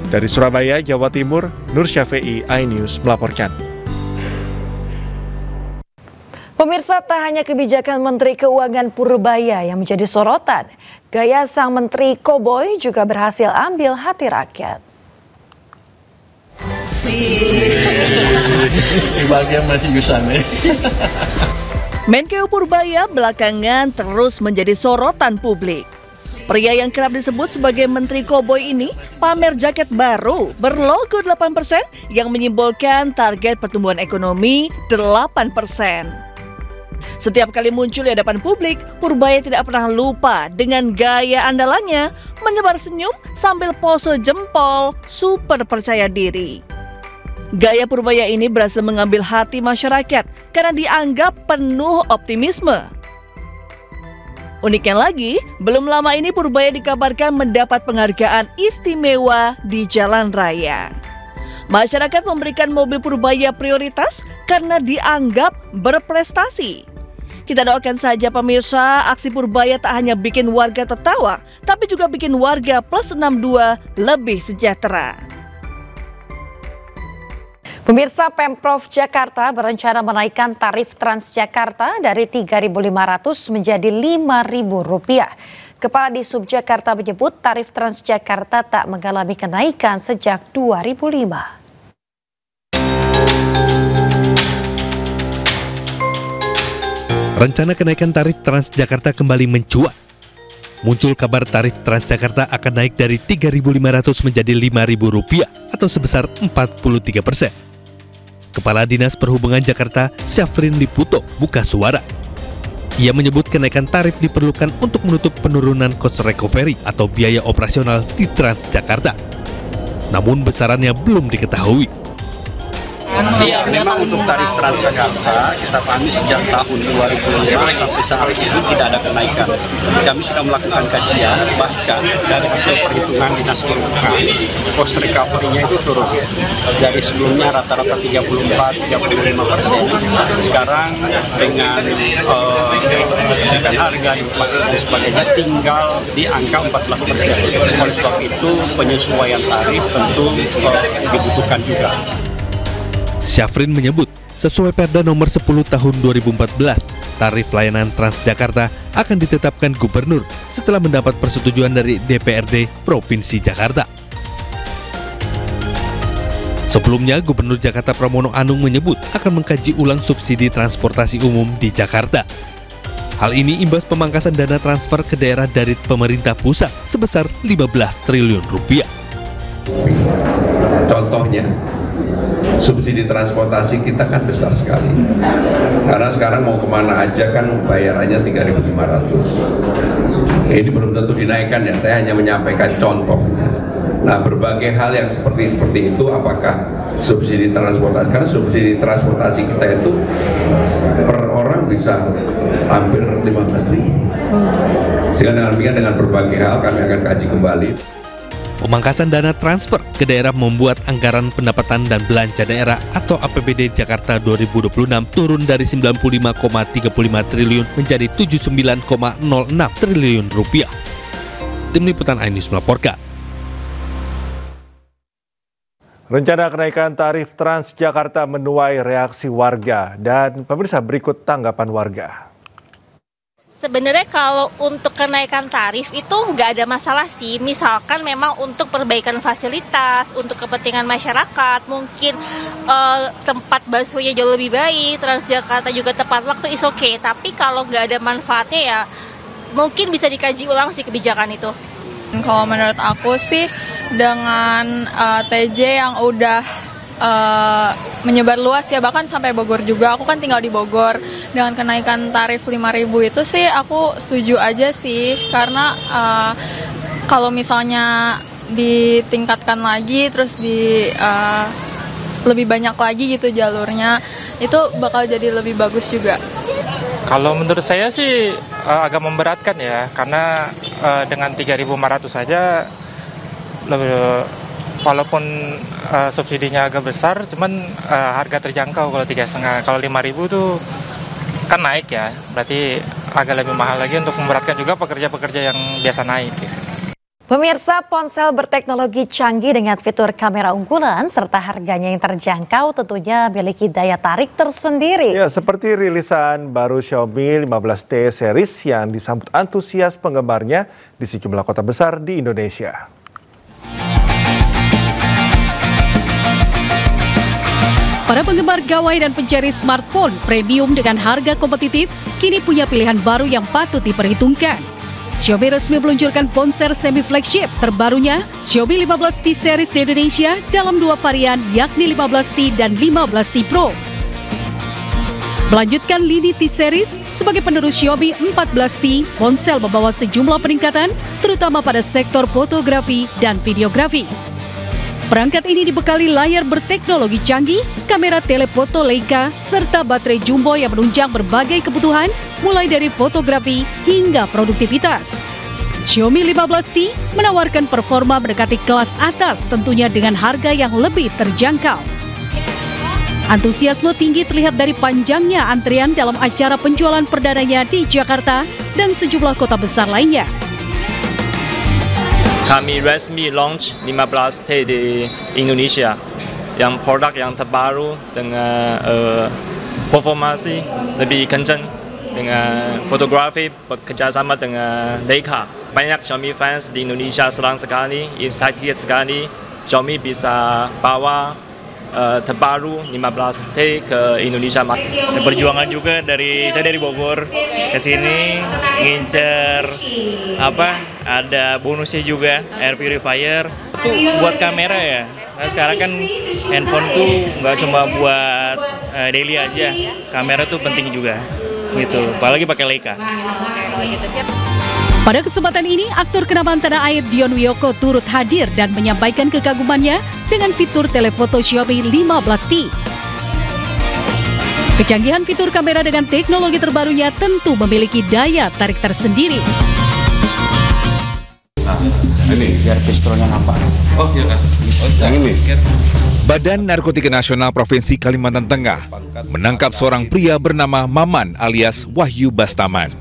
Dari Surabaya, Jawa Timur, Nur Syafi'i, iNews melaporkan. Pemirsa, tak hanya kebijakan Menteri Keuangan Purbaya yang menjadi sorotan, gaya sang Menteri Koboi juga berhasil ambil hati rakyat. Bagian masih gusane. Menkeu Purbaya belakangan terus menjadi sorotan publik. Pria yang kerap disebut sebagai Menteri Koboi ini pamer jaket baru berlogo 8% yang menyimbolkan target pertumbuhan ekonomi 8%. Setiap kali muncul di hadapan publik, Purbaya tidak pernah lupa dengan gaya andalannya, menebar senyum sambil pose jempol, super percaya diri. Gaya Purbaya ini berhasil mengambil hati masyarakat karena dianggap penuh optimisme. Uniknya lagi, belum lama ini Purbaya dikabarkan mendapat penghargaan istimewa di jalan raya. Masyarakat memberikan mobil Purbaya prioritas karena dianggap berprestasi. Kita doakan saja pemirsa, aksi Purbaya tak hanya bikin warga tertawa, tapi juga bikin warga plus 62 lebih sejahtera. Pemirsa, Pemprov Jakarta berencana menaikkan tarif Transjakarta dari Rp3.500 menjadi Rp5.000. Kepala Disub Jakarta menyebut tarif Transjakarta tak mengalami kenaikan sejak 2005. Rencana kenaikan tarif Transjakarta kembali mencuat. Muncul kabar tarif Transjakarta akan naik dari Rp3.500 menjadi Rp5.000 atau sebesar 43%. Kepala Dinas Perhubungan Jakarta, Syafrin Liputo, buka suara. Ia menyebut kenaikan tarif diperlukan untuk menutup penurunan cost recovery atau biaya operasional di Transjakarta. Namun besarannya belum diketahui. Iya, memang untuk tarif Transjakarta kita pahami sejak tahun 2005 sampai saat ini tidak ada kenaikan. Kami sudah melakukan kajian, bahkan dari hasil perhitungan Dinas Perhubungan, cost recovery-nya itu turun. Dari sebelumnya rata-rata 34-35%, sekarang dengan harga inflasi dan sebagainya tinggal di angka 14%. Oleh sebab itu penyesuaian tarif tentu dibutuhkan juga. Syafrin menyebut, sesuai Perda nomor 10 tahun 2014, tarif layanan Transjakarta akan ditetapkan gubernur setelah mendapat persetujuan dari DPRD Provinsi Jakarta. Sebelumnya, Gubernur Jakarta Pramono Anung menyebut akan mengkaji ulang subsidi transportasi umum di Jakarta. Hal ini imbas pemangkasan dana transfer ke daerah dari pemerintah pusat sebesar Rp15 triliun. Contohnya, subsidi transportasi kita kan besar sekali. Karena sekarang mau kemana aja kan bayarannya Rp3.500. Ini belum tentu dinaikkan ya, saya hanya menyampaikan contohnya. Nah, berbagai hal yang seperti itu, apakah subsidi transportasi, karena subsidi transportasi kita itu per orang bisa hampir 15.000. Sehingga dengan demikian, dengan berbagai hal kami akan kaji kembali. Pemangkasan dana transfer ke daerah membuat anggaran pendapatan dan belanja daerah atau APBD Jakarta 2026 turun dari Rp95,35 triliun menjadi Rp79,06 triliun. Tim Liputan iNews melaporkan. Rencana kenaikan tarif Transjakarta menuai reaksi warga, dan pemirsa berikut tanggapan warga. Sebenarnya kalau untuk kenaikan tarif itu nggak ada masalah sih, misalkan memang untuk perbaikan fasilitas, untuk kepentingan masyarakat, mungkin tempat busway-nya jauh lebih baik, Transjakarta juga tepat waktu is okay. Tapi kalau nggak ada manfaatnya ya mungkin bisa dikaji ulang sih kebijakan itu. Kalau menurut aku sih dengan TJ yang udah menyebar luas ya, bahkan sampai Bogor juga. Aku kan tinggal di Bogor. Dengan kenaikan tarif 5.000 itu sih aku setuju aja sih, karena kalau misalnya ditingkatkan lagi terus lebih banyak lagi gitu jalurnya, itu bakal jadi lebih bagus juga. Kalau menurut saya sih agak memberatkan ya, karena dengan 3.500 saja walaupun subsidinya agak besar, cuman harga terjangkau kalau 3,5. Kalau 5.000 tuh kan naik ya, berarti agak lebih mahal lagi untuk memberatkan juga pekerja-pekerja yang biasa naik ya. Pemirsa, ponsel berteknologi canggih dengan fitur kamera unggulan serta harganya yang terjangkau tentunya memiliki daya tarik tersendiri. Ya, seperti rilisan baru Xiaomi 15T series yang disambut antusias penggemarnya di sejumlah kota besar di Indonesia. Para penggemar gawai dan pencari smartphone premium dengan harga kompetitif kini punya pilihan baru yang patut diperhitungkan. Xiaomi resmi meluncurkan ponsel semi-flagship terbarunya Xiaomi 15T series di Indonesia dalam dua varian, yakni 15T dan 15T Pro. Melanjutkan lini T series sebagai penerus Xiaomi 14T, ponsel membawa sejumlah peningkatan terutama pada sektor fotografi dan videografi. Perangkat ini dibekali layar berteknologi canggih, kamera telefoto Leica, serta baterai jumbo yang menunjang berbagai kebutuhan, mulai dari fotografi hingga produktivitas. Xiaomi 15T menawarkan performa mendekati kelas atas, tentunya dengan harga yang lebih terjangkau. Antusiasme tinggi terlihat dari panjangnya antrian dalam acara penjualan perdananya di Jakarta dan sejumlah kota besar lainnya. Kami resmi launch 15T di Indonesia, yang produk yang terbaru dengan performasi lebih kencang, dengan fotografi bekerjasama dengan Leica. Banyak Xiaomi fans di Indonesia senang sekali, excited sekali. Xiaomi bisa bawa terbaru 15T ke Indonesia. Perjuangan juga saya dari Bogor ke sini ngincer ada bonusnya juga air purifier itu buat kamera ya. Nah, sekarang kan handphone tuh nggak cuma buat daily aja, kamera tuh penting juga gitu, apalagi pakai Leica. Pada kesempatan ini, aktor kenamaan tanah air Dion Wiyoko turut hadir dan menyampaikan kekagumannya dengan fitur telefoto Xiaomi 15T. Kecanggihan fitur kamera dengan teknologi terbarunya tentu memiliki daya tarik tersendiri. Ini biar pistolnya nampak. Oh iya kan. Yang ini. Badan Narkotika Nasional Provinsi Kalimantan Tengah menangkap seorang pria bernama Maman alias Wahyu Bastaman.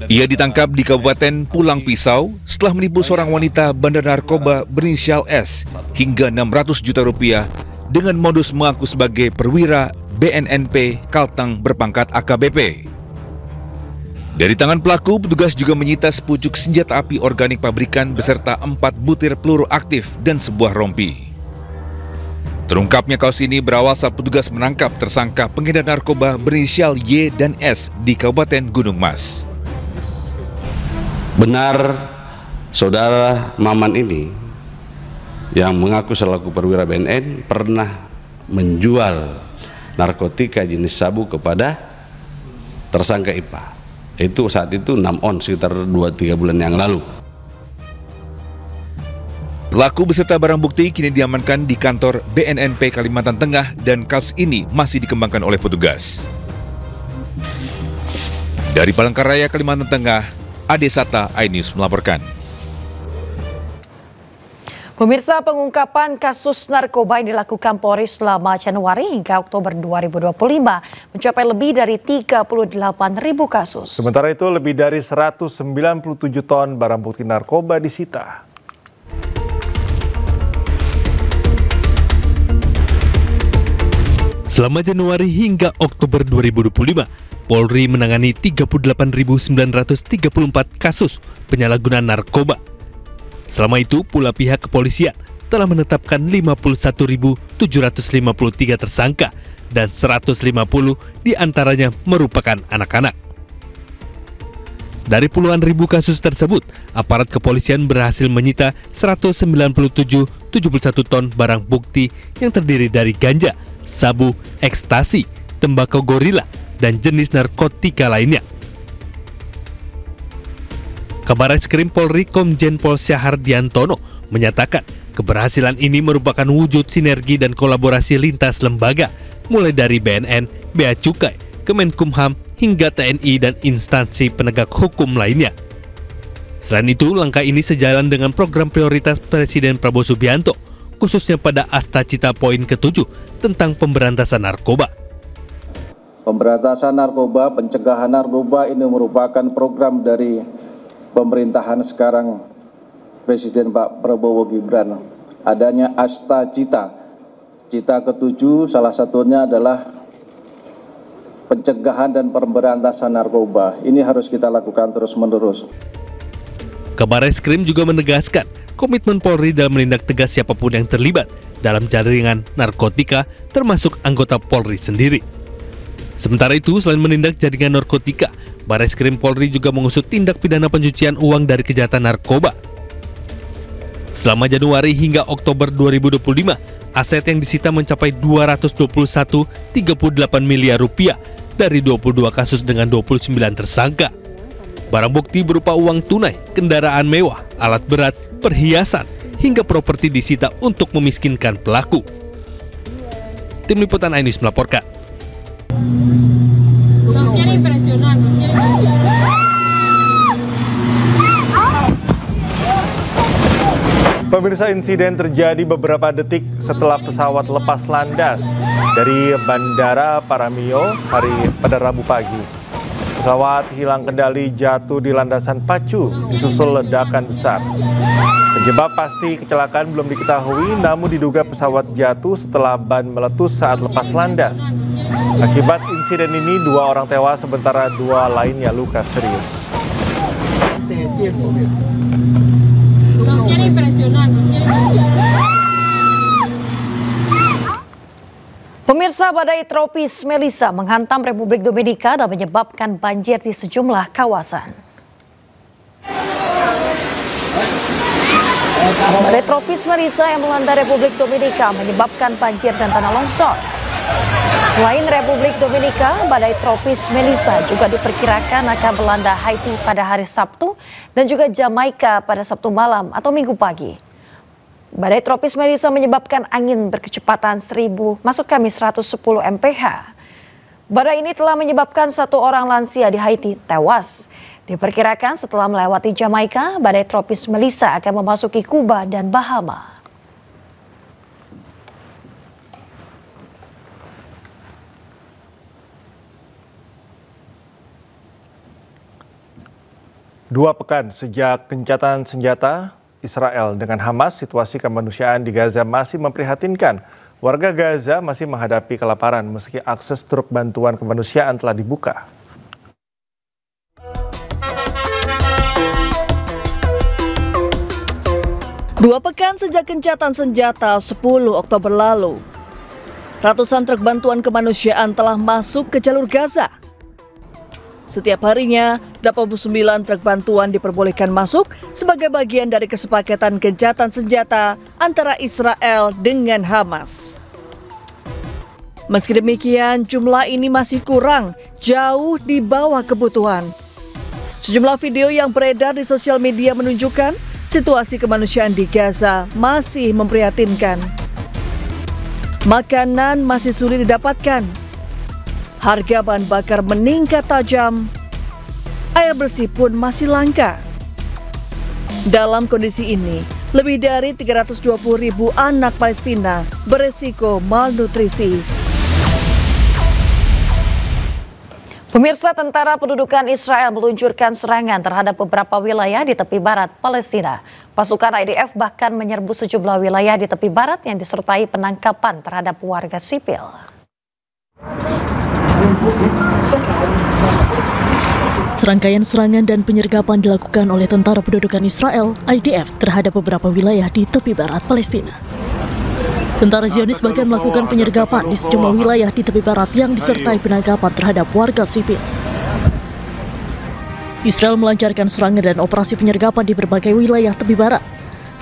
Ia ditangkap di Kabupaten Pulang Pisau setelah menipu seorang wanita bandar narkoba berinisial S hingga 600 juta rupiah dengan modus mengaku sebagai perwira BNNP Kalteng berpangkat AKBP. Dari tangan pelaku, petugas juga menyita sepucuk senjata api organik pabrikan beserta 4 butir peluru aktif dan sebuah rompi. Terungkapnya kasus ini berawal saat petugas menangkap tersangka pengedar narkoba berinisial Y dan S di Kabupaten Gunung Mas. Benar, saudara Maman ini yang mengaku selaku perwira BNN pernah menjual narkotika jenis sabu kepada tersangka IPA. Itu saat itu 6 on sekitar 2-3 bulan yang lalu. Pelaku beserta barang bukti kini diamankan di kantor BNNP Kalimantan Tengah dan kasus ini masih dikembangkan oleh petugas. Dari Palangkaraya, Kalimantan Tengah, Ade Sata, iNews melaporkan. Pemirsa, pengungkapan kasus narkoba yang dilakukan Polri selama Januari hingga Oktober 2025 mencapai lebih dari 38.000 kasus. Sementara itu lebih dari 197 ton barang bukti narkoba disita. Selama Januari hingga Oktober 2025, Polri menangani 38.934 kasus penyalahgunaan narkoba. Selama itu pula pihak kepolisian telah menetapkan 51.753 tersangka dan 150 diantaranya merupakan anak-anak. Dari puluhan ribu kasus tersebut, aparat kepolisian berhasil menyita 197,71 ton barang bukti yang terdiri dari ganja, sabu, ekstasi, tembakau gorila, dan jenis narkotika lainnya. Kabarreskrim Polri Komjen Pol Syahardiantono menyatakan keberhasilan ini merupakan wujud sinergi dan kolaborasi lintas lembaga, mulai dari BNN, Bea Cukai, Kemenkumham, hingga TNI dan instansi penegak hukum lainnya. Selain itu, langkah ini sejalan dengan program prioritas Presiden Prabowo Subianto, khususnya pada Asta Cita poin ke-7 tentang pemberantasan narkoba. Pemberantasan narkoba, pencegahan narkoba ini merupakan program dari pemerintahan sekarang Presiden Pak Prabowo Gibran. Adanya Asta Cita. Cita ke-7 salah satunya adalah pencegahan dan pemberantasan narkoba. Ini harus kita lakukan terus-menerus. Kabarreskrim juga menegaskan komitmen Polri dalam menindak tegas siapapun yang terlibat dalam jaringan narkotika, termasuk anggota Polri sendiri. Sementara itu, selain menindak jaringan narkotika, Barreskrim Polri juga mengusut tindak pidana pencucian uang dari kejahatan narkoba. Selama Januari hingga Oktober 2025, aset yang disita mencapai 221,38 miliar rupiah dari 22 kasus dengan 29 tersangka. Barang bukti berupa uang tunai, kendaraan mewah, alat berat, perhiasan, hingga properti disita untuk memiskinkan pelaku. Tim Liputan iNews melaporkan. Pemirsa, insiden terjadi beberapa detik setelah pesawat lepas landas dari Bandara Paramio pada Rabu pagi. Pesawat hilang kendali jatuh di landasan pacu disusul ledakan besar. Penyebab pasti kecelakaan belum diketahui, namun diduga pesawat jatuh setelah ban meletus saat lepas landas. Akibat insiden ini 2 orang tewas sementara 2 lainnya luka serius. Pemirsa, badai tropis Melissa menghantam Republik Dominika dan menyebabkan banjir di sejumlah kawasan. Badai tropis Melissa yang melanda Republik Dominika menyebabkan banjir dan tanah longsor. Selain Republik Dominika, badai tropis Melissa juga diperkirakan akan melanda Haiti pada hari Sabtu dan juga Jamaika pada Sabtu malam atau Minggu pagi. Badai tropis Melissa menyebabkan angin berkecepatan 110 mph. Badai ini telah menyebabkan 1 orang lansia di Haiti tewas. Diperkirakan setelah melewati Jamaika, badai tropis Melissa akan memasuki Kuba dan Bahama. Dua pekan sejak gencatan senjata Israel dengan Hamas, situasi kemanusiaan di Gaza masih memprihatinkan. Warga Gaza masih menghadapi kelaparan meski akses truk bantuan kemanusiaan telah dibuka. Dua pekan sejak gencatan senjata 10 Oktober lalu, ratusan truk bantuan kemanusiaan telah masuk ke jalur Gaza. Setiap harinya, 89 truk bantuan diperbolehkan masuk sebagai bagian dari kesepakatan gencatan senjata antara Israel dengan Hamas. Meski demikian, jumlah ini masih kurang, jauh di bawah kebutuhan. Sejumlah video yang beredar di sosial media menunjukkan situasi kemanusiaan di Gaza masih memprihatinkan. Makanan masih sulit didapatkan. Harga bahan bakar meningkat tajam, air bersih pun masih langka. Dalam kondisi ini, lebih dari 320.000 anak Palestina beresiko malnutrisi. Pemirsa, tentara pendudukan Israel meluncurkan serangan terhadap beberapa wilayah di tepi barat Palestina. Pasukan IDF bahkan menyerbu sejumlah wilayah di tepi barat yang disertai penangkapan terhadap warga sipil. Serangkaian serangan dan penyergapan dilakukan oleh tentara pendudukan Israel, IDF, terhadap beberapa wilayah di tepi barat Palestina. Tentara Zionis bahkan melakukan penyergapan di sejumlah wilayah di tepi barat yang disertai penangkapan terhadap warga sipil. Israel melancarkan serangan dan operasi penyergapan di berbagai wilayah tepi barat.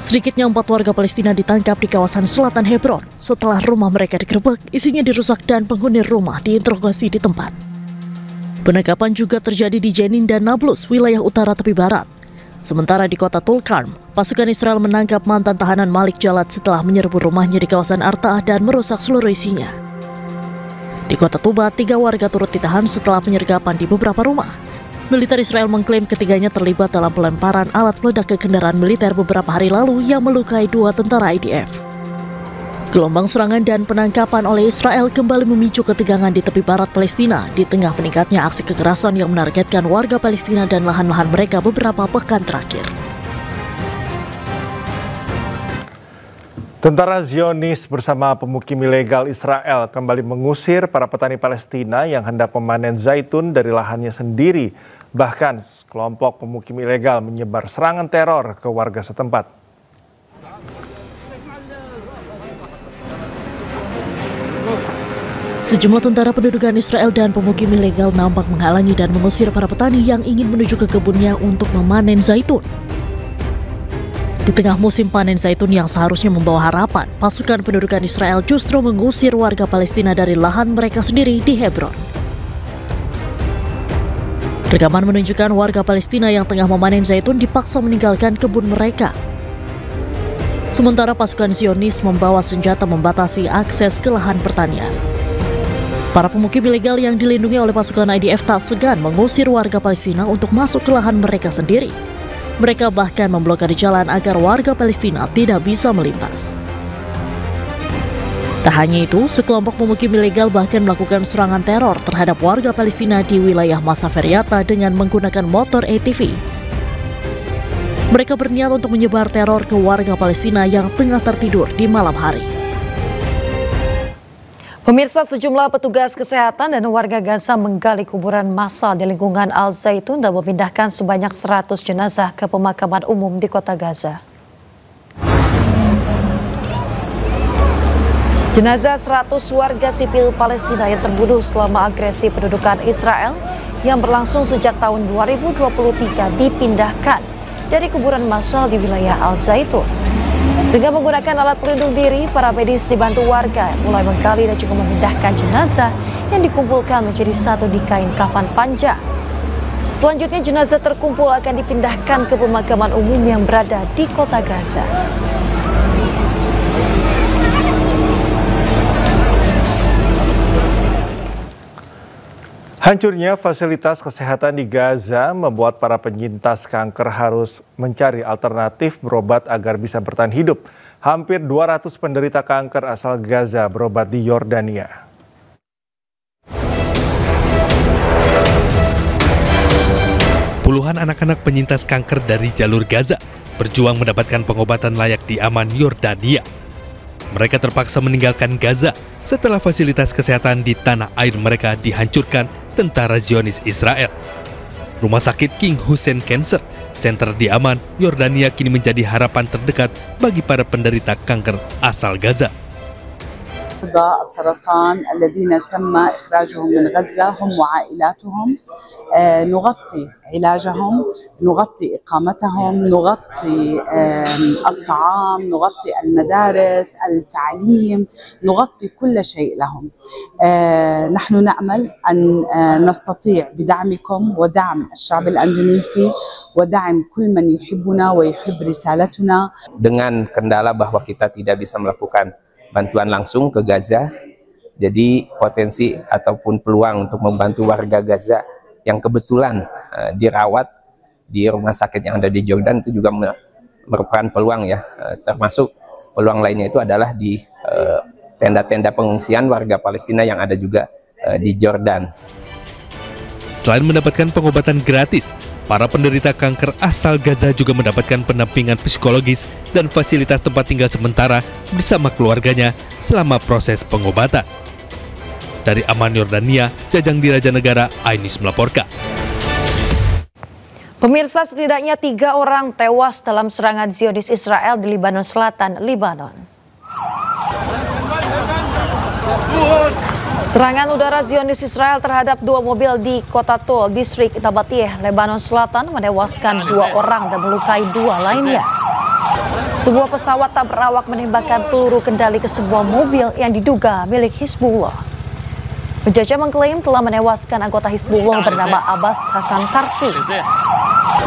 Sedikitnya 4 warga Palestina ditangkap di kawasan selatan Hebron setelah rumah mereka digerebek, isinya dirusak dan penghuni rumah diinterogasi di tempat. Penangkapan juga terjadi di Jenin dan Nablus, wilayah utara tepi barat. Sementara di kota Tulkarm, pasukan Israel menangkap mantan tahanan Malik Jalat setelah menyerbu rumahnya di kawasan Arta'ah dan merusak seluruh isinya. Di kota Tuba, 3 warga turut ditahan setelah penyergapan di beberapa rumah. Militer Israel mengklaim ketiganya terlibat dalam pelemparan alat peledak ke kendaraan militer beberapa hari lalu yang melukai 2 tentara IDF. Gelombang serangan dan penangkapan oleh Israel kembali memicu ketegangan di tepi barat Palestina di tengah meningkatnya aksi kekerasan yang menargetkan warga Palestina dan lahan-lahan mereka beberapa pekan terakhir. Tentara Zionis bersama pemukim ilegal Israel kembali mengusir para petani Palestina yang hendak memanen zaitun dari lahannya sendiri. Bahkan kelompok pemukim ilegal menyebar serangan teror ke warga setempat. Sejumlah tentara pendudukan Israel dan pemukim ilegal nampak menghalangi dan mengusir para petani yang ingin menuju ke kebunnya untuk memanen zaitun. Di tengah musim panen zaitun yang seharusnya membawa harapan, pasukan pendudukan Israel justru mengusir warga Palestina dari lahan mereka sendiri di Hebron. Rekaman menunjukkan warga Palestina yang tengah memanen zaitun dipaksa meninggalkan kebun mereka. Sementara pasukan Zionis membawa senjata membatasi akses ke lahan pertanian. Para pemukim ilegal yang dilindungi oleh pasukan IDF tak segan mengusir warga Palestina untuk masuk ke lahan mereka sendiri. Mereka bahkan memblokade jalan agar warga Palestina tidak bisa melintas. Tak hanya itu, sekelompok pemukim ilegal bahkan melakukan serangan teror terhadap warga Palestina di wilayah Masa Feryata dengan menggunakan motor ATV. Mereka berniat untuk menyebar teror ke warga Palestina yang tengah tertidur di malam hari. Pemirsa, sejumlah petugas kesehatan dan warga Gaza menggali kuburan massal di lingkungan Al-Zaitun dan memindahkan sebanyak 100 jenazah ke pemakaman umum di kota Gaza. Jenazah 100 warga sipil Palestina yang terbunuh selama agresi pendudukan Israel yang berlangsung sejak tahun 2023 dipindahkan dari kuburan massal di wilayah Al-Zaitun. Dengan menggunakan alat pelindung diri, para medis dibantu warga mulai menggali dan juga memindahkan jenazah yang dikumpulkan menjadi satu di kain kafan panjang. Selanjutnya jenazah terkumpul akan dipindahkan ke pemakaman umum yang berada di kota Gaza. Hancurnya fasilitas kesehatan di Gaza membuat para penyintas kanker harus mencari alternatif berobat agar bisa bertahan hidup. Hampir 200 penderita kanker asal Gaza berobat di Yordania. Puluhan anak-anak penyintas kanker dari jalur Gaza berjuang mendapatkan pengobatan layak di Aman, Yordania. Mereka terpaksa meninggalkan Gaza setelah fasilitas kesehatan di tanah air mereka dihancurkan tentara Zionis Israel. Rumah sakit King Hussein Cancer Center di Aman, Yordania kini menjadi harapan terdekat bagi para penderita kanker asal Gaza. السرطان الذين تم إخراجهم من غزة هم وعائلاتهم نغطي علاجهم نغطي إقامتهم نغطي الطعام نغطي المدارس التعليم نغطي كل شيء لهم نحن نأمل أن نستطيع بدعمكم ودعم الشعب الأندونيسي ودعم كل من يحبنا ويحب رسالتنا dengan kendala bahwa kita tidak bisa melakukan bantuan langsung ke Gaza, jadi potensi ataupun peluang untuk membantu warga Gaza yang kebetulan dirawat di rumah sakit yang ada di Jordan itu juga merupakan peluang ya, termasuk peluang lainnya itu adalah di tenda-tenda pengungsian warga Palestina yang ada juga di Jordan. Selain mendapatkan pengobatan gratis, para penderita kanker asal Gaza juga mendapatkan pendampingan psikologis dan fasilitas tempat tinggal sementara bersama keluarganya selama proses pengobatan. Dari Aman, Yordania, Jajang Diraja Negara, Ainis melaporkan. Pemirsa, setidaknya 3 orang tewas dalam serangan Zionis Israel di Lebanon Selatan, Lebanon. Serangan udara Zionis Israel terhadap 2 mobil di kota Tul, distrik Nabatiyeh, Lebanon Selatan menewaskan 2 orang dan melukai 2 lainnya. Sebuah pesawat tak berawak menembakkan peluru kendali ke sebuah mobil yang diduga milik Hizbullah. Penjajah mengklaim telah menewaskan anggota Hizbullah bernama Abbas Hasan Karti.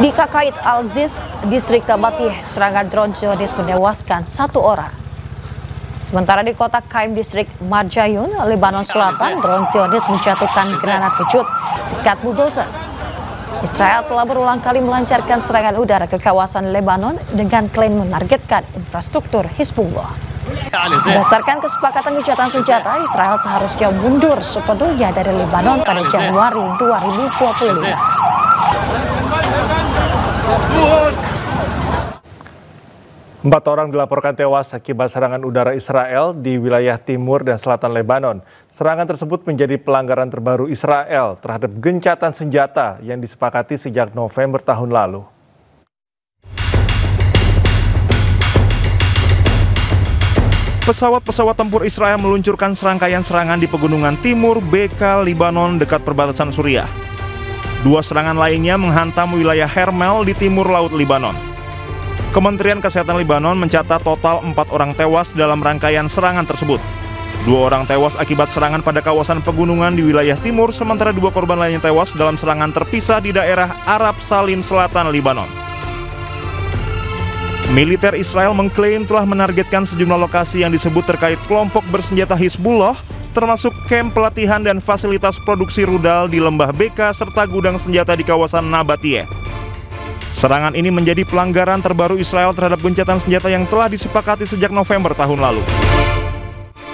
Di Kakait Al-Ziz, distrik Nabatiyeh, serangan drone Zionis menewaskan 1 orang. Sementara di kota Kaim, distrik Marjayun, Lebanon Selatan, drone Zionis menjatuhkan granat kejut dekat bulldozer. Israel telah berulang kali melancarkan serangan udara ke kawasan Lebanon dengan klaim menargetkan infrastruktur Hizbullah. Berdasarkan kesepakatan gencatan senjata, Israel seharusnya mundur sepenuhnya dari Lebanon pada Januari 2025. 4 orang dilaporkan tewas akibat serangan udara Israel di wilayah timur dan selatan Lebanon. Serangan tersebut menjadi pelanggaran terbaru Israel terhadap gencatan senjata yang disepakati sejak November tahun lalu. Pesawat-pesawat tempur Israel meluncurkan serangkaian serangan di pegunungan timur Beka, Lebanon dekat perbatasan Suriah. 2 serangan lainnya menghantam wilayah Hermel di timur laut Lebanon. Kementerian Kesehatan Lebanon mencatat total 4 orang tewas dalam rangkaian serangan tersebut. 2 orang tewas akibat serangan pada kawasan pegunungan di wilayah timur, sementara 2 korban lainnya tewas dalam serangan terpisah di daerah Arab Salim Selatan, Lebanon. Militer Israel mengklaim telah menargetkan sejumlah lokasi yang disebut terkait kelompok bersenjata Hizbullah, termasuk kamp pelatihan dan fasilitas produksi rudal di Lembah Beka serta gudang senjata di kawasan Nabatiyeh. Serangan ini menjadi pelanggaran terbaru Israel terhadap gencatan senjata yang telah disepakati sejak November tahun lalu.